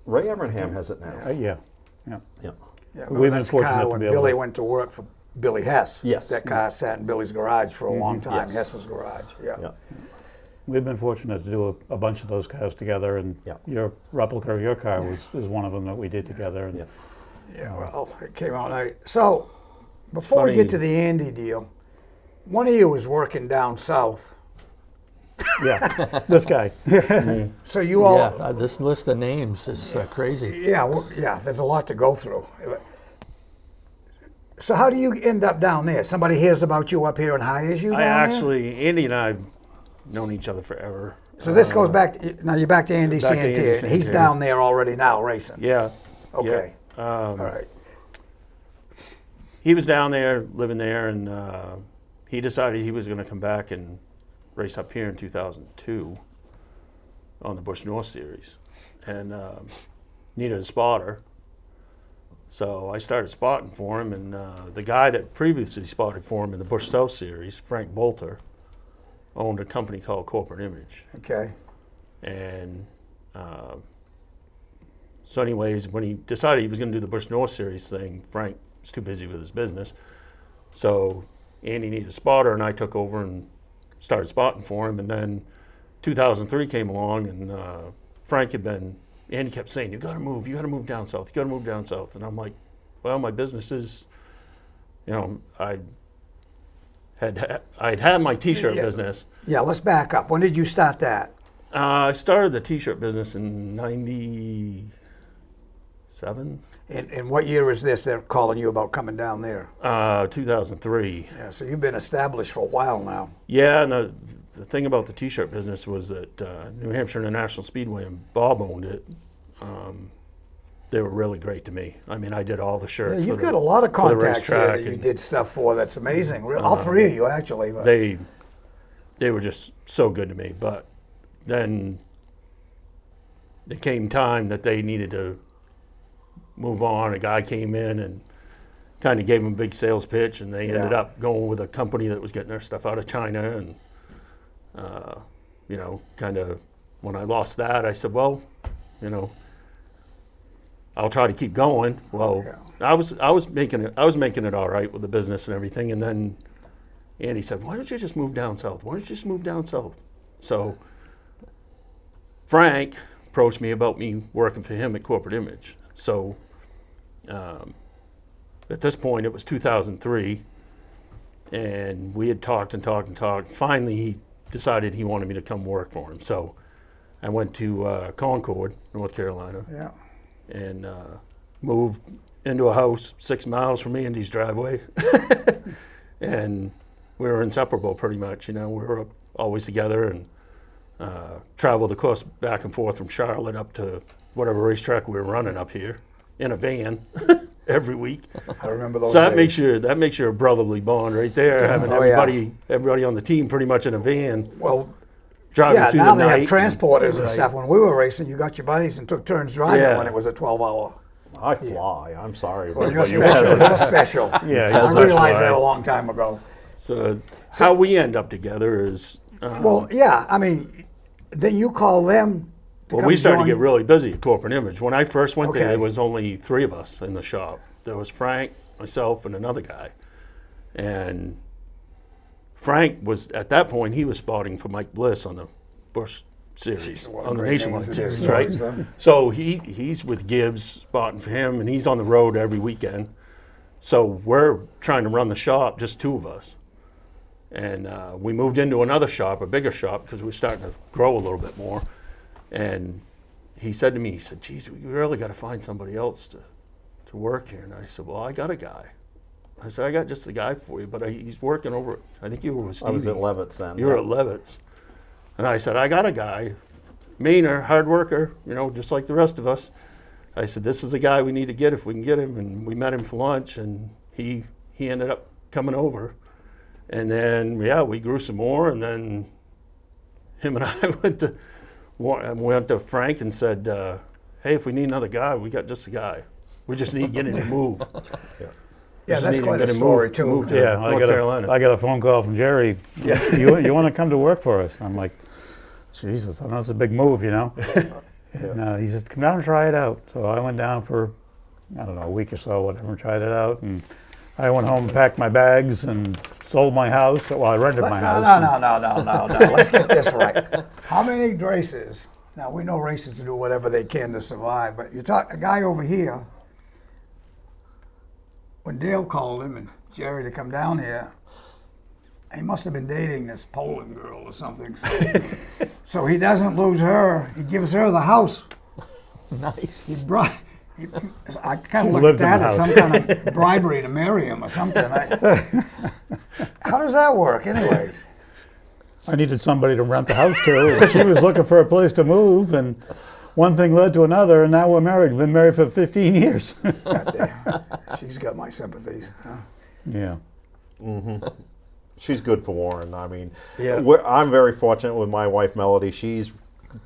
Ray Evernham has it now. Yeah. Yeah. Yeah, We've remember been that's the fortunate car to when be able Billy to- went to work for Billy Hess. Yes. That car sat in Billy's garage for a long time, Yes. Hess's garage. Yeah. Yeah. We've been fortunate to do a bunch of those cars together, and Yeah. your replica of your car is one of them that we did together. And Yeah. Yeah, well, it came out nice. So, before we Funny. get to the Andy deal, one of you was working down south. yeah, this guy. So you all, Yeah, this list of names is crazy. yeah, there's a lot to go through. So how do you end up down there? Somebody hears about you up here and hires you down I there? actually, Andy and I have known each other forever. So this goes back to, now you're back to Andy Back to Andy Santerre, and he's Santerre. down there already now racing. Yeah. Okay. Yeah. All right. He was down there, living there, and he decided he was going to come back and race up here in 2002 on the Busch North Series, and needed a spotter. So I started spotting for him, and the guy that previously spotted for him in the Busch South Series, Frank Bolter, owned a company called Corporate Image. Okay. And so anyways, when he decided he was going to do the Bush North Series thing, Frank was too busy with his business. So Andy needed a spotter, and I took over and started spotting for him. And then 2003 came along, and Andy kept saying, you got to move down south, you got to move down south. And I'm like, well, my business is, I'd had my t-shirt business. Yeah, let's back up. When did you start that? I started the t-shirt business in 97. And what year is this they're calling you about coming down there? 2003. Yeah, so you've been established for a while now. Yeah, and the thing about the t-shirt business was that New Hampshire International Speedway, and Bob owned it. They were really great to me. I mean, I did all the shirts. Yeah, you've got a lot of contacts here that you and did stuff for. That's amazing. All three of you, actually. But. They were just so good to me. But then it came time that they needed to move on. A guy came in and kind of gave them a big sales pitch, and they ended up going with a company that was getting their stuff out of China. And kind of when I lost that, I said, well, I'll try to keep going. Well, I was making it all right with the business and everything. And then Andy said, why don't you just move down south? So Frank approached me about me working for him at Corporate Image. So at this point, it was 2003, and we had talked and talked and talked. Finally, he decided he wanted me to come work for him. So I went to Concord, North Carolina. Yeah. And moved into a house 6 miles from Andy's driveway. And we were inseparable pretty much, we were always together, and traveled, of course, back and forth from Charlotte up to whatever racetrack we were running up here in a van every week. I remember those So days. that makes you a brotherly bond right there, having everybody on the team pretty much in a van. Well, Driving through now the they night have transporters and Right. stuff. When we were racing, you got your buddies and took turns driving Yeah. when it was a 12-hour. I fly. I'm sorry. Well, but you're you special. guys- You're special. Yeah, I That's realized that right. a long time ago. So how we end up together is, Well, yeah, I mean, then you call them to well, come we started join. to get really busy at Corporate Image. When I first went there, Okay. there was only 3 of us in the shop. There was Frank, myself, and another guy. And Frank was, at that point, he was spotting for Mike Bliss on the Bush Series, Jeez, what on the great Nationwide names it is. Series, right? So- So he's with Gibbs spotting for him, and he's on the road every weekend. So we're trying to run the shop, just 2 of us. And we moved into another shop, a bigger shop, because we were starting to grow a little bit more. And he said to me, geez, we really got to find somebody else to work here. And I said, well, I got a guy. I said, I got just a guy for you, but he's working over, I think you were with Stevie. I was at Levitt's then. You were at Levitt's. And I said, I got a guy, Mainer, hard worker, just like the rest of us. I said, this is the guy we need to get if we can get him. And we met him for lunch, and he ended up coming over. And then, we grew some more. And then him and I went to Frank and said, hey, if we need another guy, we got just a guy. We just need to get him to move. Yeah, Just that's need quite to a get him story, moved- too. moved to Yeah, North Carolina. I got a phone call from Jerry. You want to come to work for us? I'm like, Jesus, I know it's a big move, And he said, come down and try it out. So I went down for, I don't know, a week or so, whatever, and tried it out. And I went home and packed my bags and sold my house. Well, I rented my house. No. Let's get this right. How many races? Now, we know races do whatever they can to survive, but you talk a guy over here, when Dale called him and Jerry to come down here, he must have been dating this Poland girl or something. So he doesn't lose her. He gives her the house. Nice. I kind of She look at lived in that the as house. some kind of bribery to marry him or something. How does that work, anyways? I needed somebody to rent the house to. And she was looking for a place to move, and one thing led to another, and now we're married. We've been married for 15 years. God damn. She's got my sympathies. Huh? Yeah. She's good for Warren. I mean, Yeah. I'm very fortunate with my wife, Melody. She's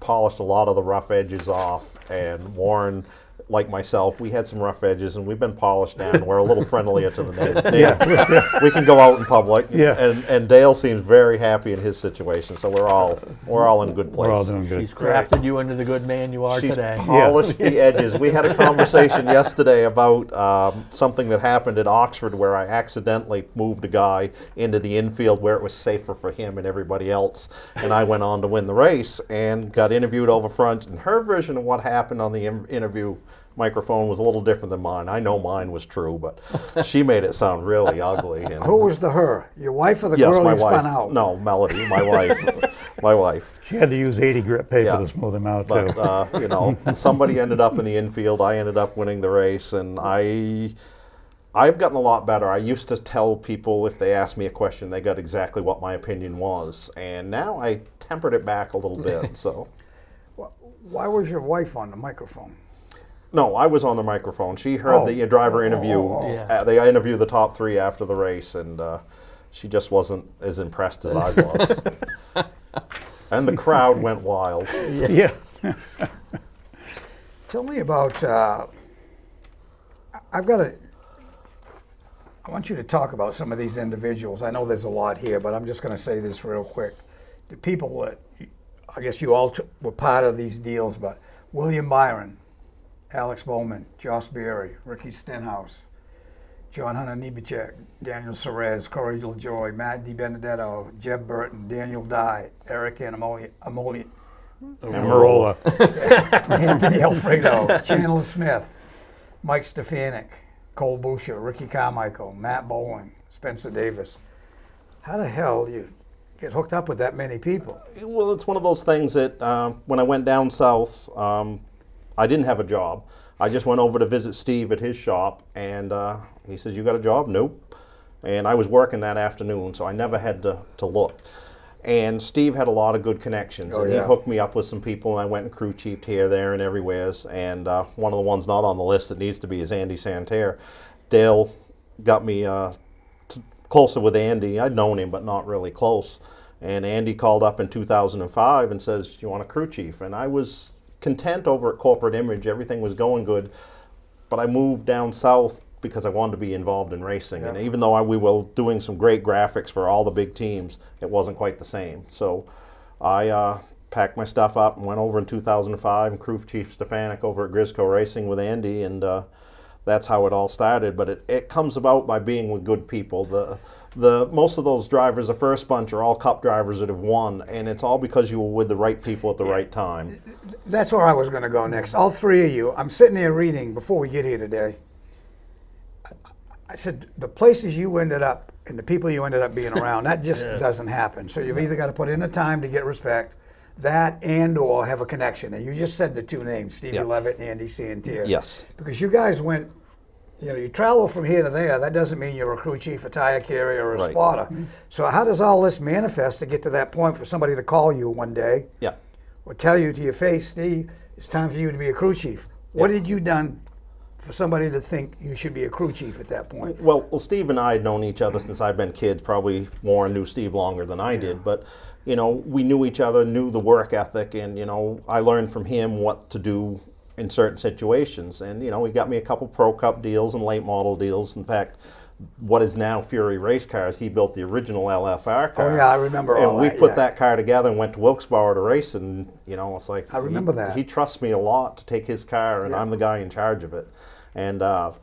polished a lot of the rough edges off, and Warren like myself, we had some rough edges, and we've been polished down. And we're a little friendlier to the neighbors. We can go out in public, Yeah. and Dale seems very happy in his situation. So we're all in a good place. We're all doing good. She's crafted you into the good man you are She's today. polished the edges. We had a conversation yesterday about something that happened at Oxford where I accidentally moved a guy into the infield where it was safer for him and everybody else, and I went on to win the race and got interviewed over front. And her version of what happened on the interview microphone was a little different than mine. I know mine was true, but she made it sound really ugly. And Who was the her? Your wife or the yes, girl my you wife. spun out? No, Melody, my wife. My wife. She had to use 80 grit paper Yeah. to smooth him out, too. But you know, somebody ended up in the infield. I ended up winning the race, and I've gotten a lot better. I used to tell people if they asked me a question, they got exactly what my opinion was, and now I tempered it back a little bit. So, Why was your wife on the microphone? no, I was on the microphone. She heard the driver interview. Yeah. They interviewed the top three after the race, and she just wasn't as impressed as I was. And the crowd went wild. Yeah. Tell me about. I want you to talk about some of these individuals. I know there's a lot here, but I'm just going to say this real quick. The people that, I guess you all were part of these deals, but William Byron, Alex Bowman, Joss Berry, Ricky Stenhouse, John Hunter Nebachek, Daniel Cerez, Corey LaJoy, Matt DiBenedetto, Jeb Burton, Daniel Dye, Eric Amarola, Anthony Alfredo, Chandler Smith, Mike Stefanik, Cole Boucher, Ricky Carmichael, Matt Bowling, Spencer Davis. How the hell do you get hooked up with that many people? Well, it's one of those things that when I went down south, I didn't have a job. I just went over to visit Steve at his shop, and he says, "You got a job?" Nope. And I was working that afternoon, so I never had to look. And Steve had a lot of good connections, and he hooked me up with some people, and I went and crew chiefed here, there, and everywhere. And one of the ones not on the list that needs to be is Andy Santerre. Dale got me closer with Andy. I'd known him, but not really close. And Andy called up in 2005 and says, "Do you want a crew chief?" And I was content over at Corporate Image. Everything was going good. But I moved down south because I wanted to be involved in racing. Yeah. And even though we were doing some great graphics for all the big teams, it wasn't quite the same. So I packed my stuff up and went over in 2005 and crew chief Stefanik over at Grisco Racing with Andy, and that's how it all started. But it comes about by being with good people. The most of those drivers, the first bunch, are all cup drivers that have won, and it's all because you were with the right people at the right time. That's where I was going to go next. All three of you, I'm sitting there reading before we get here today. I said, the places you ended up and the people you ended up being around, that just doesn't happen. So you've either got to put in the time to get respect, that and or have a connection. And you just said the two names, Stevie Levitt and Andy Santerre. Yes. Because you guys went, you travel from here to there. That doesn't mean you're a crew chief, a tire carrier, or a spotter. So how does all this manifest to get to that point for somebody to call you one day Yeah. or tell you to your face, Steve, it's time for you to be a crew chief? What had you done for somebody to think you should be a crew chief at that point? Well, Steve and I had known each other since I'd been kids. Probably Warren knew Steve longer than I did, but we knew each other, knew the work ethic, and I learned from him what to do in certain situations. And he got me a couple Pro Cup deals and late model deals. In fact, what is now Fury race cars, he built the original LFR car. Oh yeah, I remember all and that. we put that car together and went to Wilkes-Barre to race, and it's like I remember that. He trusts me a lot to take his car, and I'm the guy in charge of it. And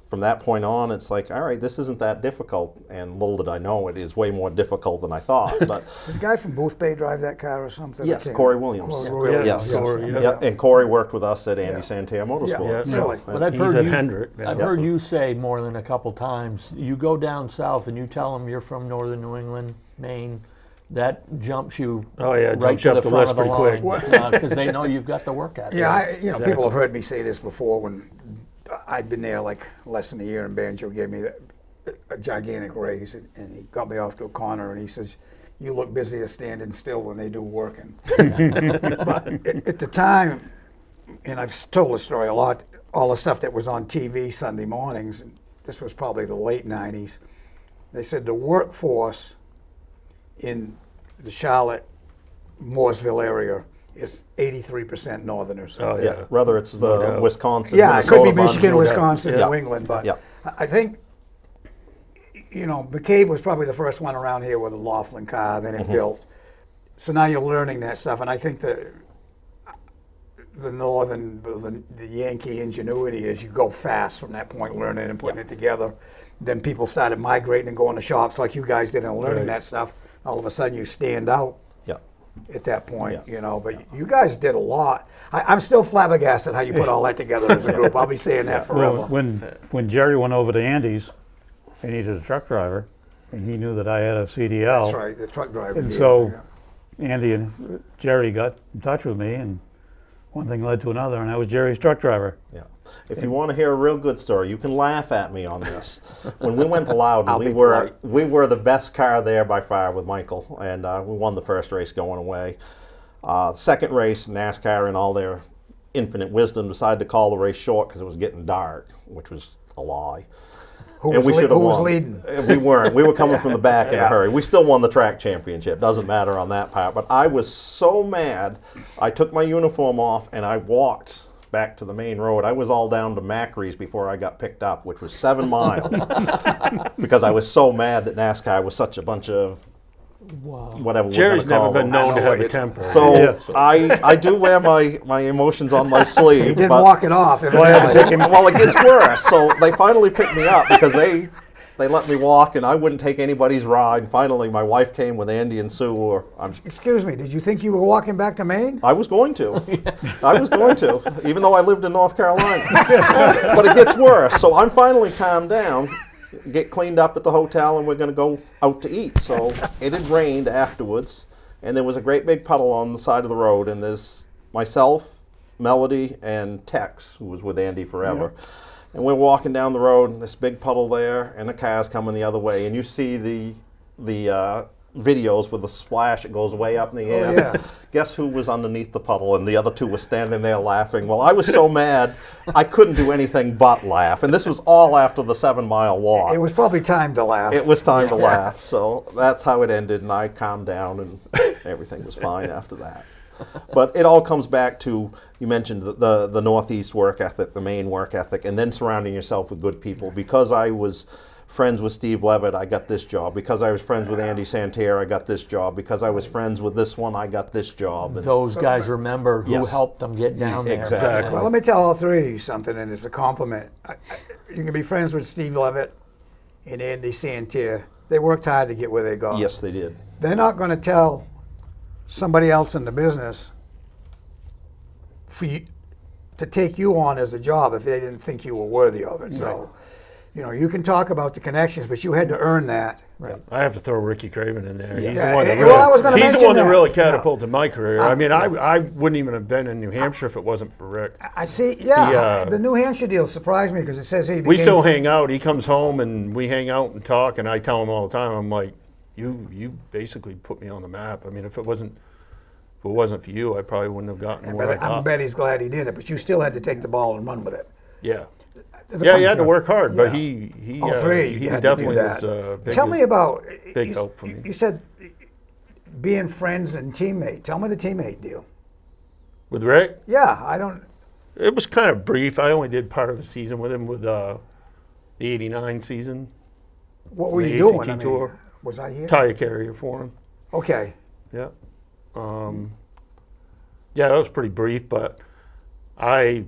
from that point on, it's like, all right, this isn't that difficult. And little did I know, it is way more difficult than I thought. But Did the guy from Booth Bay drive that car or something? yes, Okay. Corey Williams. Corey Williams. Yes. Corey, Yep. And Corey worked with us at Andy Santerre Motorsports. Yeah, really. But I've He's heard at you, Hendrick. I've heard you say more than a couple times, you go down south and you tell them you're from northern New England, Maine, that jumps you right jumps to you the up the front list of the pretty line quick. because they know you've got the work ethic. Yeah, people have heard me say this before when I'd been there like less than a year, and Banjo gave me a gigantic raise, and he got me off to a corner, and he says, "You look busier standing still than they do working." But at the time, and I've told the story a lot, all the stuff that was on TV Sunday mornings, and this was probably the late 90s, they said the workforce in the Charlotte, Mooresville area is 83% Northerners. Oh Yeah, yeah. whether it's the doubt. Wisconsin, Yeah, it could be Minnesota bunch. Michigan, no doubt. Wisconsin, Yeah. New England, but Yeah. I think, McCabe was probably the first one around here with a Laughlin car, then it built. So now you're learning that stuff, and I think the Northern, the Yankee ingenuity is you go fast from that point, learning and putting it together. Then people started migrating and going to shops like you guys did and learning Right. that stuff. All of a sudden you stand out Yeah. at that point, Yeah. But you guys did a lot. I'm still flabbergasted how you put all that together as a group. I'll be saying that forever. Well, when Jerry went over to Andy's, he needed a truck driver, and he knew that I had a CDL. That's right, the truck driver. And deal, so yeah. Andy and Jerry got in touch with me, and one thing led to another, and I was Jerry's truck driver. Yeah. If you want to hear a real good story, you can laugh at me on this. When we went to Loudon, I'll we be were polite. the best car there by far with Michael, and we won the first race going away. Second race, NASCAR in all their infinite wisdom decided to call the race short because it was getting dark, which was a lie. Who And was, we should have who was won. leading? We weren't. We were coming from the back in a Yeah. hurry. We still won the track championship. Doesn't matter on that part. But I was so mad. I took my uniform off and I walked back to the main road. I was all down to Macri's before I got picked up, which was 7 miles, because I was so mad that NASCAR was such a bunch of whatever Jerry's we're going never to been call them. known to I know have a it. temper. So Yeah. I do wear my emotions on my sleeve. He didn't but- walk it off. well, it gets worse. So they finally picked me up because they let me walk, and I wouldn't take anybody's ride. And finally, my wife came with Andy and Sue. Or Excuse me, did you think you were walking back to Maine? I was going to. I was going to, even though I lived in North Carolina. But it gets worse. So I'm finally calmed down, get cleaned up at the hotel, and we're going to go out to eat. So it had rained afterwards, and there was a great big puddle on the side of the road, and there's myself, Melody, and Tex, who was with Andy forever. And we're walking down the road, and this big puddle there, and the car's coming the other way, and you see the videos with the splash. It goes way up in the air. yeah. Guess who was underneath the puddle, and the other two were standing there laughing. Well, I was so mad, I couldn't do anything but laugh. And this was all after the 7-mile walk. It was probably time to laugh. It was time to laugh. So that's how it ended, and I calmed down, and everything was fine after that. But it all comes back to, you mentioned the Northeast work ethic, the Maine work ethic, and then surrounding yourself with good people. Because I was friends with Steve Levitt, I got this job. Because I was friends with Andy Santerre, I got this job. Because I was friends with this one, I got this job. And Those guys remember who Yes. helped them get down there. Exactly. Well, let me tell all three of you something, and it's a compliment. You can be friends with Steve Levitt and Andy Santerre. They worked hard to get where they got. Yes, they did. They're not going to tell somebody else in the business for you to take you on as a job if they didn't think you were worthy of it. So, you can talk about the connections, but you had to earn that. I have to throw Ricky Craven in there. He's Yeah, the one that well, really, I was gonna he's the mention one that that. really Yeah. catapulted my career. I mean, I wouldn't even have been in New Hampshire if it wasn't for Rick. I see. The New Hampshire deal surprised me because it says he We became still hang out. He comes home and we hang out and talk. And I tell him all the time, I'm like, you basically put me on the map. I mean, if it wasn't for you, I probably wouldn't have gotten where I I got. bet he's glad he did it, but you still had to take the ball and run with it. Yeah. Yeah, he had to work hard, but Yeah. he All three, he you had to do definitely that. was a big Tell me about big you, help for me. You said being friends and teammate. Tell me the teammate deal. With Rick. Yeah, I don't. It was kind of brief. I only did part of the season with him with the '89 season. What were The you doing? ACT I mean, tour. was I here? Tire carrier for him. Okay. Yeah. Yeah, that was pretty brief, but I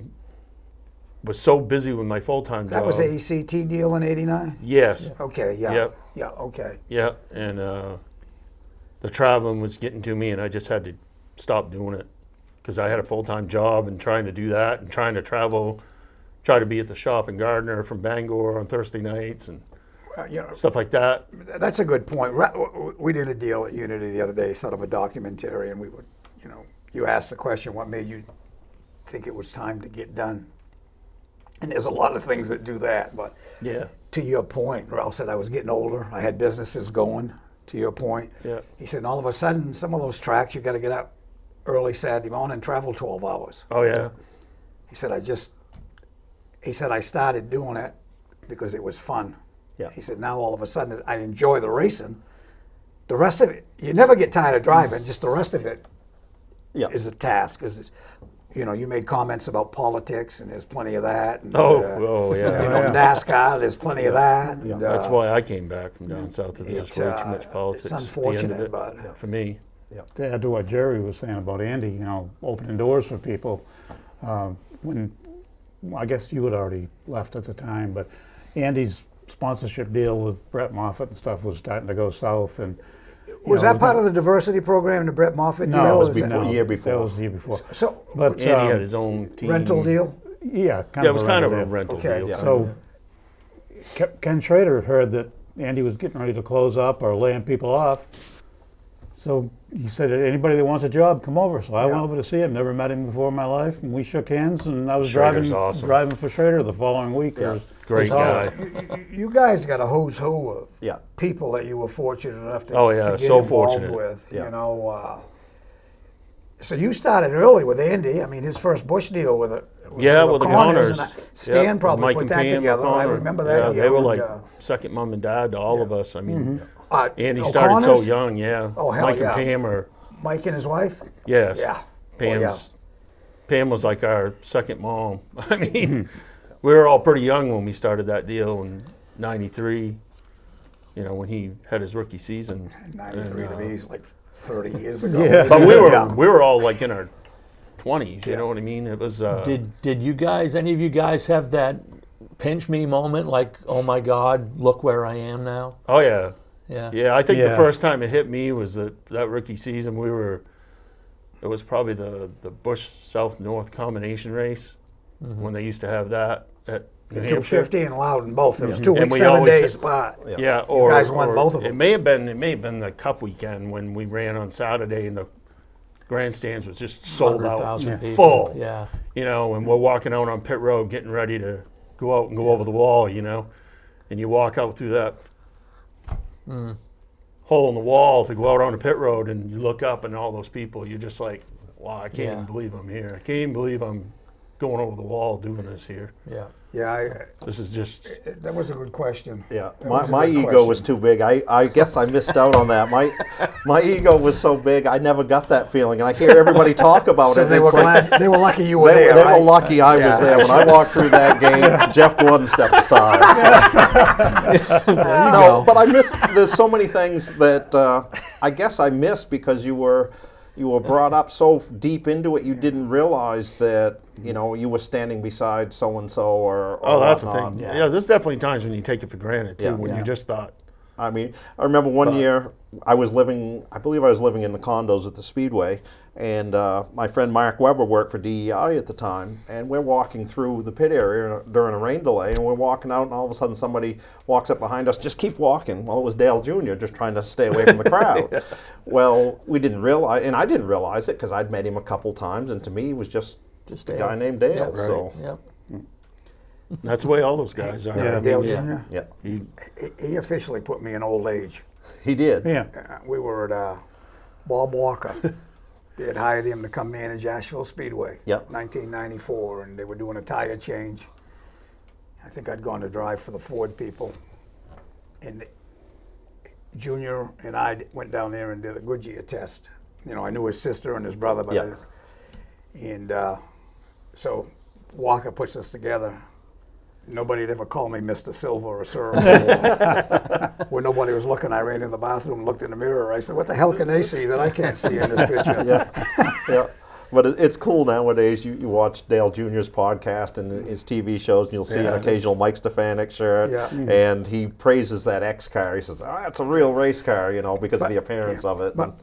was so busy with my full-time job. That was a ACT deal in '89. Yes. Okay. Yeah. Yep. Yeah. Okay. Yeah. And the traveling was getting to me, and I just had to stop doing it because I had a full-time job and trying to do that and trying to travel, try to be at the shop in Gardner from Bangor on Thursday nights and stuff like that. That's a good point. We did a deal at Unity the other day, sort of a documentary, and we would, you asked the question, what made you think it was time to get done? And there's a lot of things that do that, but Yeah. to your point, Ralph said I was getting older. I had businesses going, to your point. Yeah. He said, and all of a sudden, some of those tracks, you got to get up early Saturday morning and travel 12 hours. Oh yeah. He said, I started doing it because it was fun. Yeah. He said, now all of a sudden, I enjoy the racing. The rest of it, you never get tired of driving, just the rest of it Yeah. is a task. Because you made comments about politics, and there's plenty of that. And, Oh, yeah. NASCAR, there's plenty of that. And, That's why I came back from down south of this. it's, Way too much politics. it's at the end of unfortunate, it, but for me. To add to what Jerry was saying about Andy, opening doors for people. When I guess you had already left at the time, but Andy's sponsorship deal with Brett Moffitt and stuff was starting to go south. And was that part of the diversity program, the Brett Moffitt deal? No, it was Is that- before. Year before. That was the year before. So But Andy had his own team. rental deal. yeah, Yeah, it was kind of a deal. rental Okay. deal. Yeah. So Ken Schrader heard that Andy was getting ready to close up or laying people off. So he said, anybody that wants a job, come over. So I went over to see him. Never met him before in my life, and we shook hands. And I was Schrader's driving awesome. driving for Schrader the following week. Yeah. Great guy. You guys got a who's who of Yeah. people that you were fortunate enough to, Oh, yeah, to get so involved fortunate. with. Yeah. So you started early with Andy. I mean, his first Bush deal with it. Was Yeah, with with the Connors, Connors. and Stan Yep, probably Mike put and that Pam together. I O'Connor. remember that Yeah, deal. they were and, like second mom and dad to all of us. I mean, Andy started so O'Connors? young, yeah. Oh, hell Mike yeah. and Pam are, Mike and his wife. yes. Yeah. Pam was like our second mom. I mean, we were all pretty young when we started that deal in '93. When he had his rookie season. 93 And, to me is like 30 years ago. Yeah. But we Yeah. were all like in our 20s. You know what I mean? It was. Did you guys, any of you guys, have that pinch me moment? Like, oh my God, look where I am now. Oh yeah. Yeah. Yeah, I think Yeah. the first time it hit me was that rookie season. It was probably the Bush South North combination race when they used to have that at New Hampshire. 250 and Loudon both. It was 2 And weeks, we 7 always days said- apart. Yeah, or guys won or both of It them. may have been the Cup weekend when we ran on Saturday and the grandstands was just sold out, 100,000 people. full. Yeah. And we're walking out on pit road, getting ready to go out and go over the wall. And you walk out through that hole in the wall to go out on the pit road, and you look up and all those people. You're just like, wow, I can't even believe I'm here. I can't even believe I'm going over the wall doing this here. Yeah. Yeah, This is just. that was a good question. Yeah, That my, was a my good ego question. was too big. I guess I missed out on that. My ego was so big, I never got that feeling. And I hear everybody talk about So it. they and were it's like, glad. They were lucky you were they, there. they right? were lucky I Yeah. was there. When I walked through that gate, Jeff Gordon stepped aside. No, but I missed. There's so many things that I guess I missed because you were brought up so deep into it. You didn't realize that you were standing beside so and so or Oh, that's the whatnot. thing. Yeah, there's definitely times when you take it for granted too, Yeah. when Yeah. you just thought. I mean, I remember one year I believe I was living in the condos at the Speedway, and my friend Mark Weber worked for DEI at the time, and we're walking through the pit area during a rain delay, and we're walking out, and all of a sudden somebody walks up behind us, just keep walking. Well, it was Dale Jr. just trying to stay away from the crowd. Well, we didn't realize, and I didn't realize it because I'd met him a couple times, and to me he was just a Dale. guy named Dale. Yep. So Yep. That's the way all those guys are. Yeah. I mean, Dale yeah. Jr. yeah, He officially put me in old age. he did. Yeah. We were at Bob Walker. They had hired him to come manage Asheville Speedway. Yep. 1994, and they were doing a tire change. I think I'd gone to drive for the Ford people, and Junior and I went down there and did a Goodyear test. I knew his sister and his brother, but Yep. so Walker puts us together. Nobody had ever called me Mr. Silver or Sir. When nobody was looking, I ran in the bathroom, looked in the mirror. I said, "What the hell can they see that I can't see in this picture?" Yeah. But it's cool nowadays. You watch Dale Jr.'s podcast and his TV shows, and you'll see an occasional Mike Stefanik shirt. Yeah. And he praises that X car. He says, "It's a real race car," because of the appearance of it. But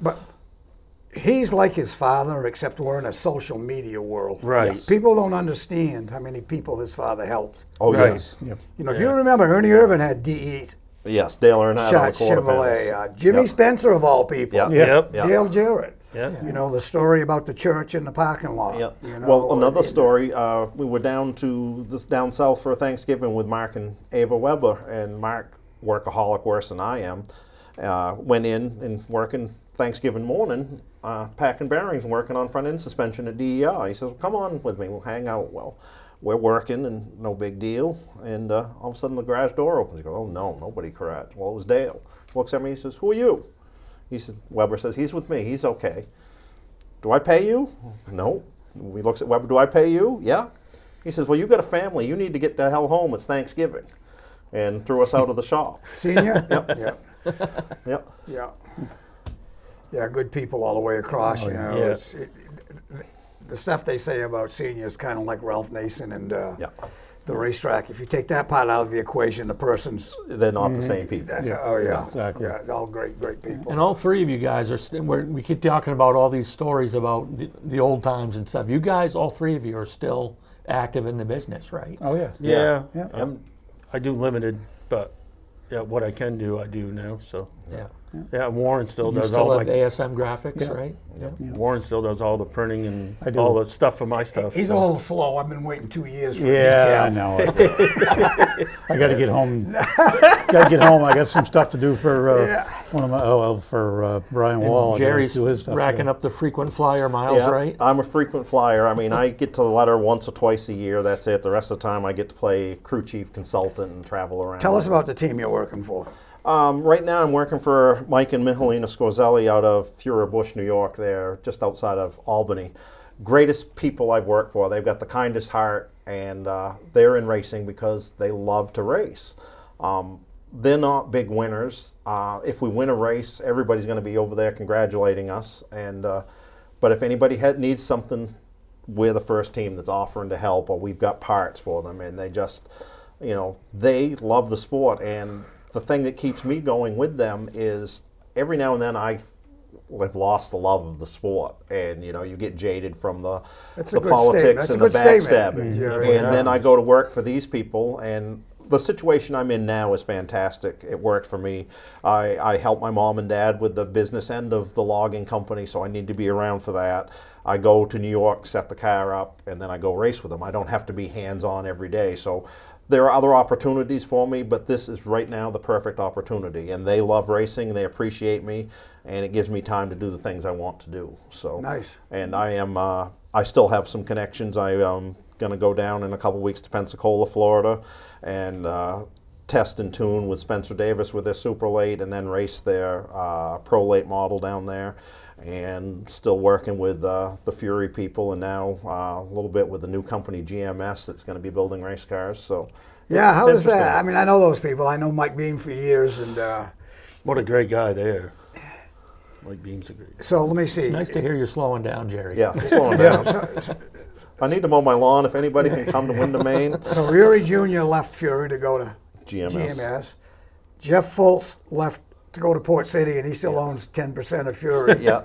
he's like his father, except we're in a social media world. Right. Yes. People don't understand how many people his father helped. Oh Right. yes, Yep. If you remember, Ernie Irvin had DE's yes. Dale Earnhardt on shot the Chevrolet. quarterfinals. Jimmy Yep. Spencer, of all people. Yeah. Yep. Yeah. Dale Jarrett. Yeah. The story about the church in the parking lot. Yeah. You know, Well, another and- story. We were down south for Thanksgiving with Mark and Ava Weber, and Mark, workaholic worse than I am, went in and working Thanksgiving morning, packing bearings and working on front end suspension at DEI. He says, well, "Come on with me. We'll hang out." Well, we're working and no big deal. And all of a sudden the garage door opens. He goes, "Oh no, nobody crashed." Well, it was Dale. Looks at me. He says, "Who are you?" He said, Weber says, "He's with me. He's okay." do I pay you? No. We looks at Weber, do I pay you? Yeah. He says, well, you got a family. You need to get the hell home. It's Thanksgiving. And threw us out of the shop. Senior? Yep. Yeah. Yep. Yeah. Yeah, good people all the way across, you know. Yeah. The stuff they say about seniors, kind of like Ralph Nason and Yeah. the racetrack. If you take that part out of the equation, the person's... They're not the same people. Oh, yeah. Exactly. Yeah, all great people. And all three of you guys are, we keep talking about all these stories about the old times and stuff. You guys, all three of you, are still active in the business, right? Oh, yeah. Yeah. Yeah. I do limited, but yeah, what I can do, I do now. So Yeah. yeah, Warren still You does still all have my. ASM graphics, Yeah. right? Yeah. Warren still does all the printing and I do. all the stuff for my stuff. He's a so. little slow. I've been waiting 2 years for Yeah, I a decal. know. I got to get home. Got to get home. I got some stuff to do for one of my for Brian Wall. And Jerry's do his stuff racking too. up the frequent flyer miles, Yeah, right? I'm a frequent flyer. I mean, I get to the letter once or twice a year. That's it. The rest of the time, I get to play crew chief consultant and travel around. Tell us about the team you're working for. Right now, I'm working for Mike and Michelina Scorzelli out of Bush, New York. They're just outside of Albany. Greatest people I've worked for. They've got the kindest heart, and they're in racing because they love to race. They're not big winners. If we win a race, everybody's going to be over there congratulating us. And but if anybody needs something, we're the first team that's offering to help, or we've got parts for them. And they just, they love the sport. And the thing that keeps me going with them is every now and then I've lost the love of the sport, and you get jaded from the That's a good politics statement. That's a and the good statement, backstabbing. Jerry. And then I go to work for these people, and the situation I'm in now is fantastic. It worked for me. I help my mom and dad with the business end of the logging company, so I need to be around for that. I go to New York, set the car up, and then I go race with them. I don't have to be hands-on every day. So there are other opportunities for me, but this is right now the perfect opportunity. And they love racing, they appreciate me, and it gives me time to do the things I want to do. So Nice. And I still have some connections. I'm going to go down in a couple weeks to Pensacola, Florida, and test and tune with Spencer Davis with their super late, and then race their pro late model down there. And still working with the Fury people, and now a little bit with the new company GMS that's going to be building race cars. So Yeah, how it's does that? interesting. I mean, I know those people. I know Mike Beam for years, and What a great guy there. Mike Beam's a great guy. so let me see. Nice to hear you're slowing down, Jerry. Yeah, slowing down. I need to mow my lawn. If anybody can come to Wyndham, Maine, So Uri Jr. left Fury to go to GMS. Jeff Fultz left to go to Port City, and he still owns 10% of Fury. Yeah,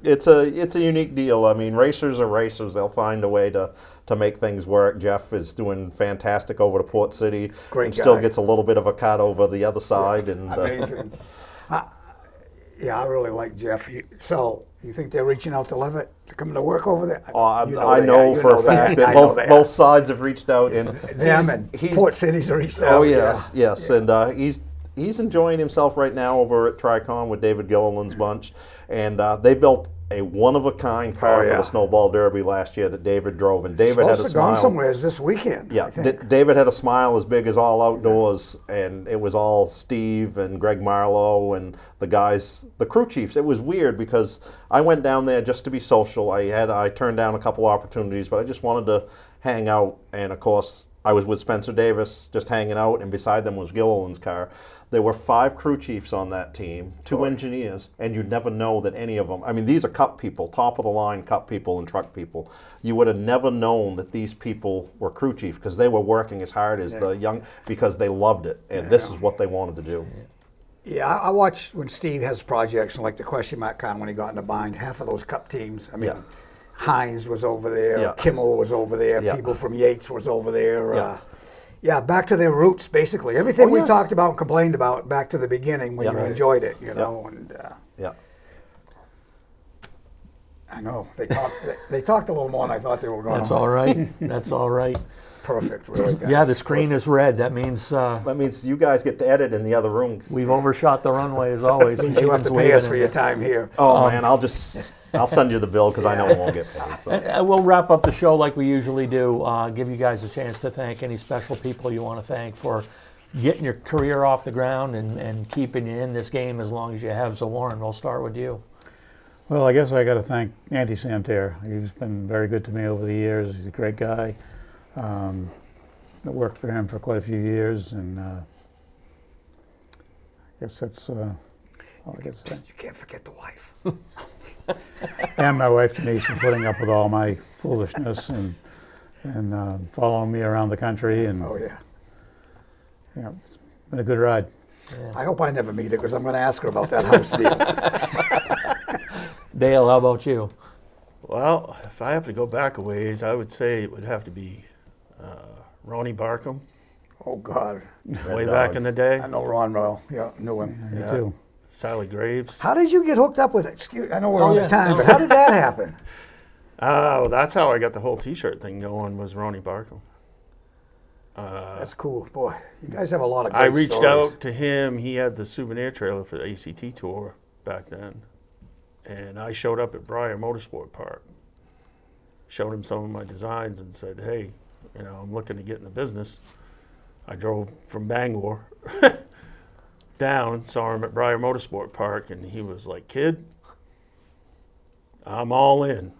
it's a unique deal. I mean, racers are racers. They'll find a way to make things work. Jeff is doing fantastic over to Port City. Great and still guy. gets a little bit of a cut over the other side. And Amazing. Yeah, I really like Jeff. So you think they're reaching out to Levitt to come to work over there? I You know they are. for You a fact they are. that I know they are. both sides have reached out, and Them and Port City's reached out. Oh yes, yes, and he's enjoying himself right now over at Tricon with David Gilliland's bunch, and they built a one-of-a-kind car Oh, yeah. for the Snowball Derby last year that David drove, and David had Supposed a to gone smile. somewhere this weekend. Yeah, I think. David had a smile as big as all outdoors, and it was all Steve and Greg Marlowe and the guys, the crew chiefs. It was weird because I went down there just to be social. I turned down a couple opportunities, but I just wanted to hang out, and of course I was with Spencer Davis just hanging out, and beside them was Gilliland's car. There were 5 crew chiefs on that team, 2 engineers, and you'd never know that any of them, I mean, these are cup people, top of the line cup people and truck people. You would have never known that these people were crew chiefs because they were working as hard as the young, because they loved it, and this is what they wanted to do. Yeah, I watch when Steve has projects, like the question mark con when he got in the bind, half of those cup teams. I mean, Yeah. Hines was over there, Yeah. Kimmel was over there, Yeah. people from Yates was over there. Yeah. Yeah, back to their roots, basically. Everything we yes. talked about and complained about, back to the beginning when Yeah. you Right. enjoyed it, you know. And Yeah. I know they talked a little more than I thought they were going. That's all right. That's all right. Perfect, really. Guys. Yeah, the screen is red. That means That means you guys get to edit in the other room. we've overshot the runway as always. Means you have to Nathan's pay us waving for in your the- time here. Oh man, I'll send you the bill because I know it won't get paid. So. We'll wrap up the show like we usually do. Give you guys a chance to thank any special people you want to thank for getting your career off the ground and keeping you in this game as long as you have. So Warren, we'll start with you. Well, I guess I got to thank Andy Santerre. He's been very good to me over the years. He's a great guy. I worked for him for quite a few years, and I guess that's all I got to say. You can't forget the wife. And my wife Denise for putting up with all my foolishness and following me around the country, and Oh, yeah. it's been a good ride. I hope I never meet her because I'm going to ask her about that house deal. Dale, how about you? Well, if I have to go back a ways, I would say it would have to be Ronnie Barkham, Oh, God. way Dog. back in the day. I know Ron well. Yeah, knew him. Me Yeah. too. Sally Graves. How did you get hooked up with it? Excuse, I know we're Oh, on yeah. the time, but how did that happen? Oh, that's how I got the whole T-shirt thing going. Was Ronnie Barkham. That's cool. Boy, you guys have a lot of great I reached stories. out to him. He had the souvenir trailer for the ACT tour back then, and I showed up at Briar Motorsport Park. Showed him some of my designs and said, "Hey, I'm looking to get in the business." I drove from Bangor down, saw him at Briar Motorsport Park, and he was like, "Kid, I'm all in."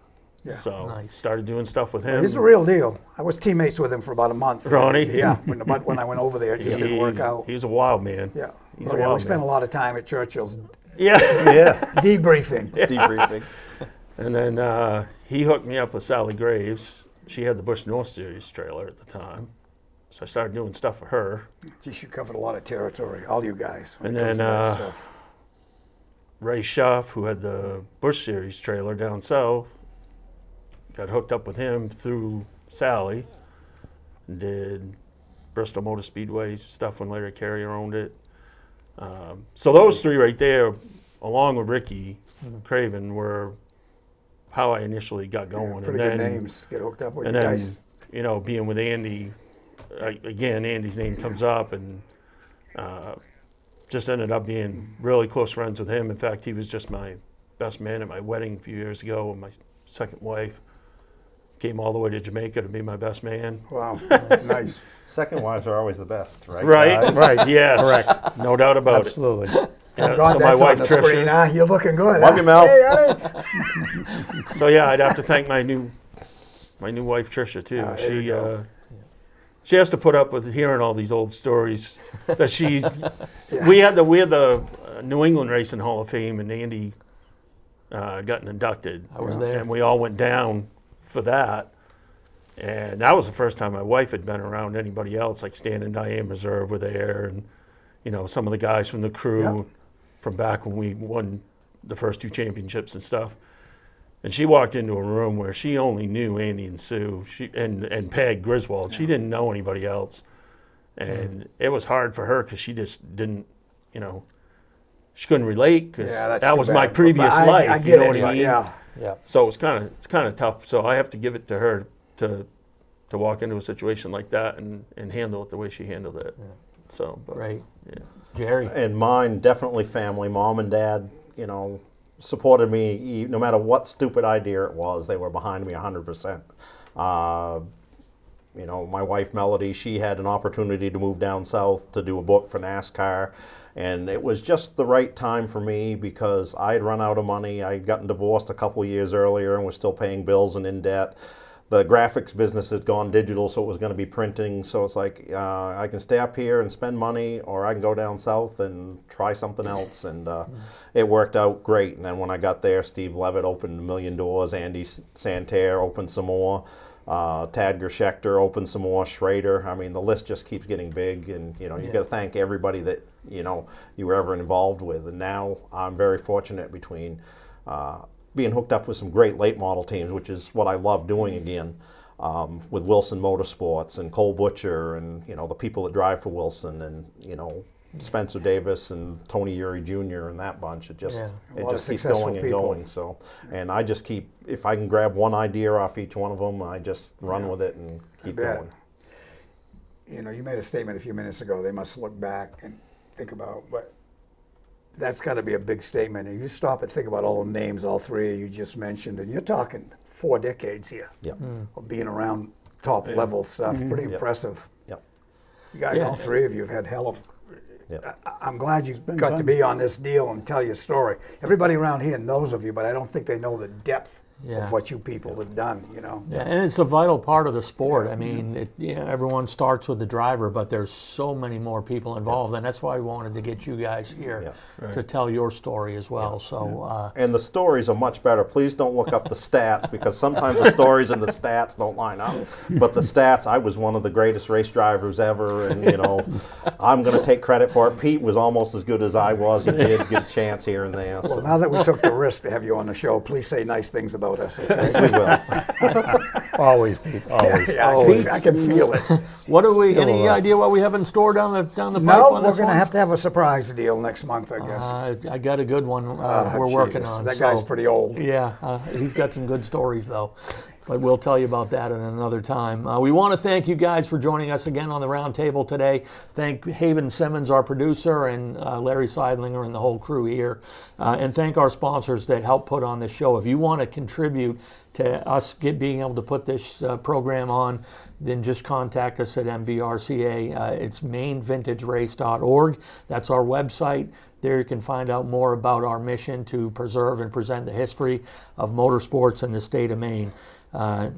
Yeah. So Nice. started doing stuff with him. He's the real deal. I was teammates with him for about a month. Ronnie? Yeah, when I went over there, it just didn't work out. He was a wild man. Yeah. He's Oh, a yeah, we wild spent man. a lot of time at Churchill's Yeah. debriefing. Debriefing. And then he hooked me up with Sally Graves. She had the Bush North Series trailer at the time. So I started doing stuff for her. Geez, you covered a lot of territory, all you guys. When And it comes then, to that stuff. Ray Schaff, who had the Bush Series trailer down south, got hooked up with him through Sally. Did Bristol Motor Speedway stuff when Larry Carrier owned it. So those three right there, along with Ricky Craven, were how I initially got going. Yeah, pretty good names. Get hooked up with And you then, guys. being with Andy, again, Andy's name comes up, and just ended up being really close friends with him. In fact, he was just my best man at my wedding a few years ago, and my second wife came all the way to Jamaica to be my best man. Wow, nice. Second wives are always the best, right? Right, guys? right, yes. Correct. No doubt about Absolutely. it. Thank Yeah, God so my that's on wife, the Tricia- screen, huh? You're looking good. Love huh? you, Mel. Hey, honey. So yeah, I'd have to thank my new wife Tricia too. there you go. She has to put up with hearing all these old stories that she's. We had the New England Racing Hall of Fame, and Andy got inducted. I was there. and we all went down for that. And that was the first time my wife had been around anybody else. Like Stan and Diane Reserve were there, and some of the guys from the crew Yep. from back when we won the first two championships and stuff. And she walked into a room where she only knew Andy and Sue, and Peg Griswold. She didn't know anybody else, and it was hard for her because she just didn't, she couldn't relate because Yeah, that's that too was my bad. previous But life. I you get know it, what I but mean? yeah. Yeah. So it's kind of tough. So I have to give it to her to walk into a situation like that and handle it the way she handled it. So, but, Right. yeah. Jerry. And mine, definitely family. Mom and dad, supported me no matter what stupid idea it was. They were behind me 100%. My wife Melody, she had an opportunity to move down south to do a book for NASCAR. And it was just the right time for me because I had run out of money. I had gotten divorced a couple of years earlier and was still paying bills and in debt. The graphics business had gone digital, so it was going to be printing. So it's like, I can stay up here and spend money, or I can go down south and try something else. And it worked out great. And then when I got there, Steve Levitt opened a million doors. Andy Santerre opened some more. Tad Gerschechter opened some more. Schrader. I mean, the list just keeps getting big. And, you got to thank everybody that, you were ever involved with. And now I'm very fortunate between being hooked up with some great late model teams, which is what I love doing again, with Wilson Motorsports and Cole Butcher and, the people that drive for Wilson and, Spencer Davis and Tony Uri Jr. and that bunch. It just, Yeah. A it lot of just keeps successful going and people. going. So, and I just keep, if I can grab one idea off each one of them, I just run with it and keep bet. going. You made a statement a few minutes ago. They must look back and think about, but that's got to be a big statement. If you stop and think about all the names, all three of you just mentioned, and you're talking 4 decades here Yep. of being around top level stuff. Pretty Yep. impressive. Yep. You guys, Yeah. all three of you have had hell of Yeah. I'm glad you got to fun. be on this deal and tell your story. Everybody around here knows of you, but I don't think they know the depth Yeah. of what you people have done, you know. Yeah, and it's a vital part of the sport. I mean, everyone starts with the driver, but there's so many more people involved, and that's why we wanted to get you guys here to tell your story as well. So, And the stories are much better. Please don't look up the stats because sometimes the stories and the stats don't line up. But the stats, I was one of the greatest race drivers ever, and you know, I'm going to take credit for it. Pete was almost as good as I was. He did get a chance here and there. Well, So. now that we took the risk to have you on the show, please say nice things about us, okay? We will. Always, Pete, always. Yeah, I can feel it. what do we? Any Hello. idea what we have in store down the pipe No, on we're this going to one? have to have a surprise deal next month, I guess. I got a good one we're working Jesus, on. that guy's so- pretty old. Yeah, he's got some good stories though, but we'll tell you about that at another time. We want to thank you guys for joining us again on the Roundtable today. Thank Haven Simmons, our producer, and Larry Seidlinger and the whole crew here. And thank our sponsors that help put on this show. If you want to contribute to us being able to put this program on, then just contact us at MVRCA. It's mainvintagerace.org. That's our website. There you can find out more about our mission to preserve and present the history of motorsports in the state of Maine.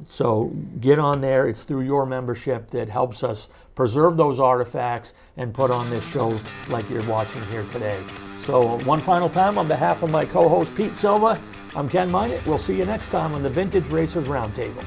So get on there. It's through your membership that helps us preserve those artifacts and put on this show like you're watching here today. So one final time, on behalf of my co-host Pete Silva, I'm Ken Minot. We'll see you next time on the Vintage Racers Roundtable.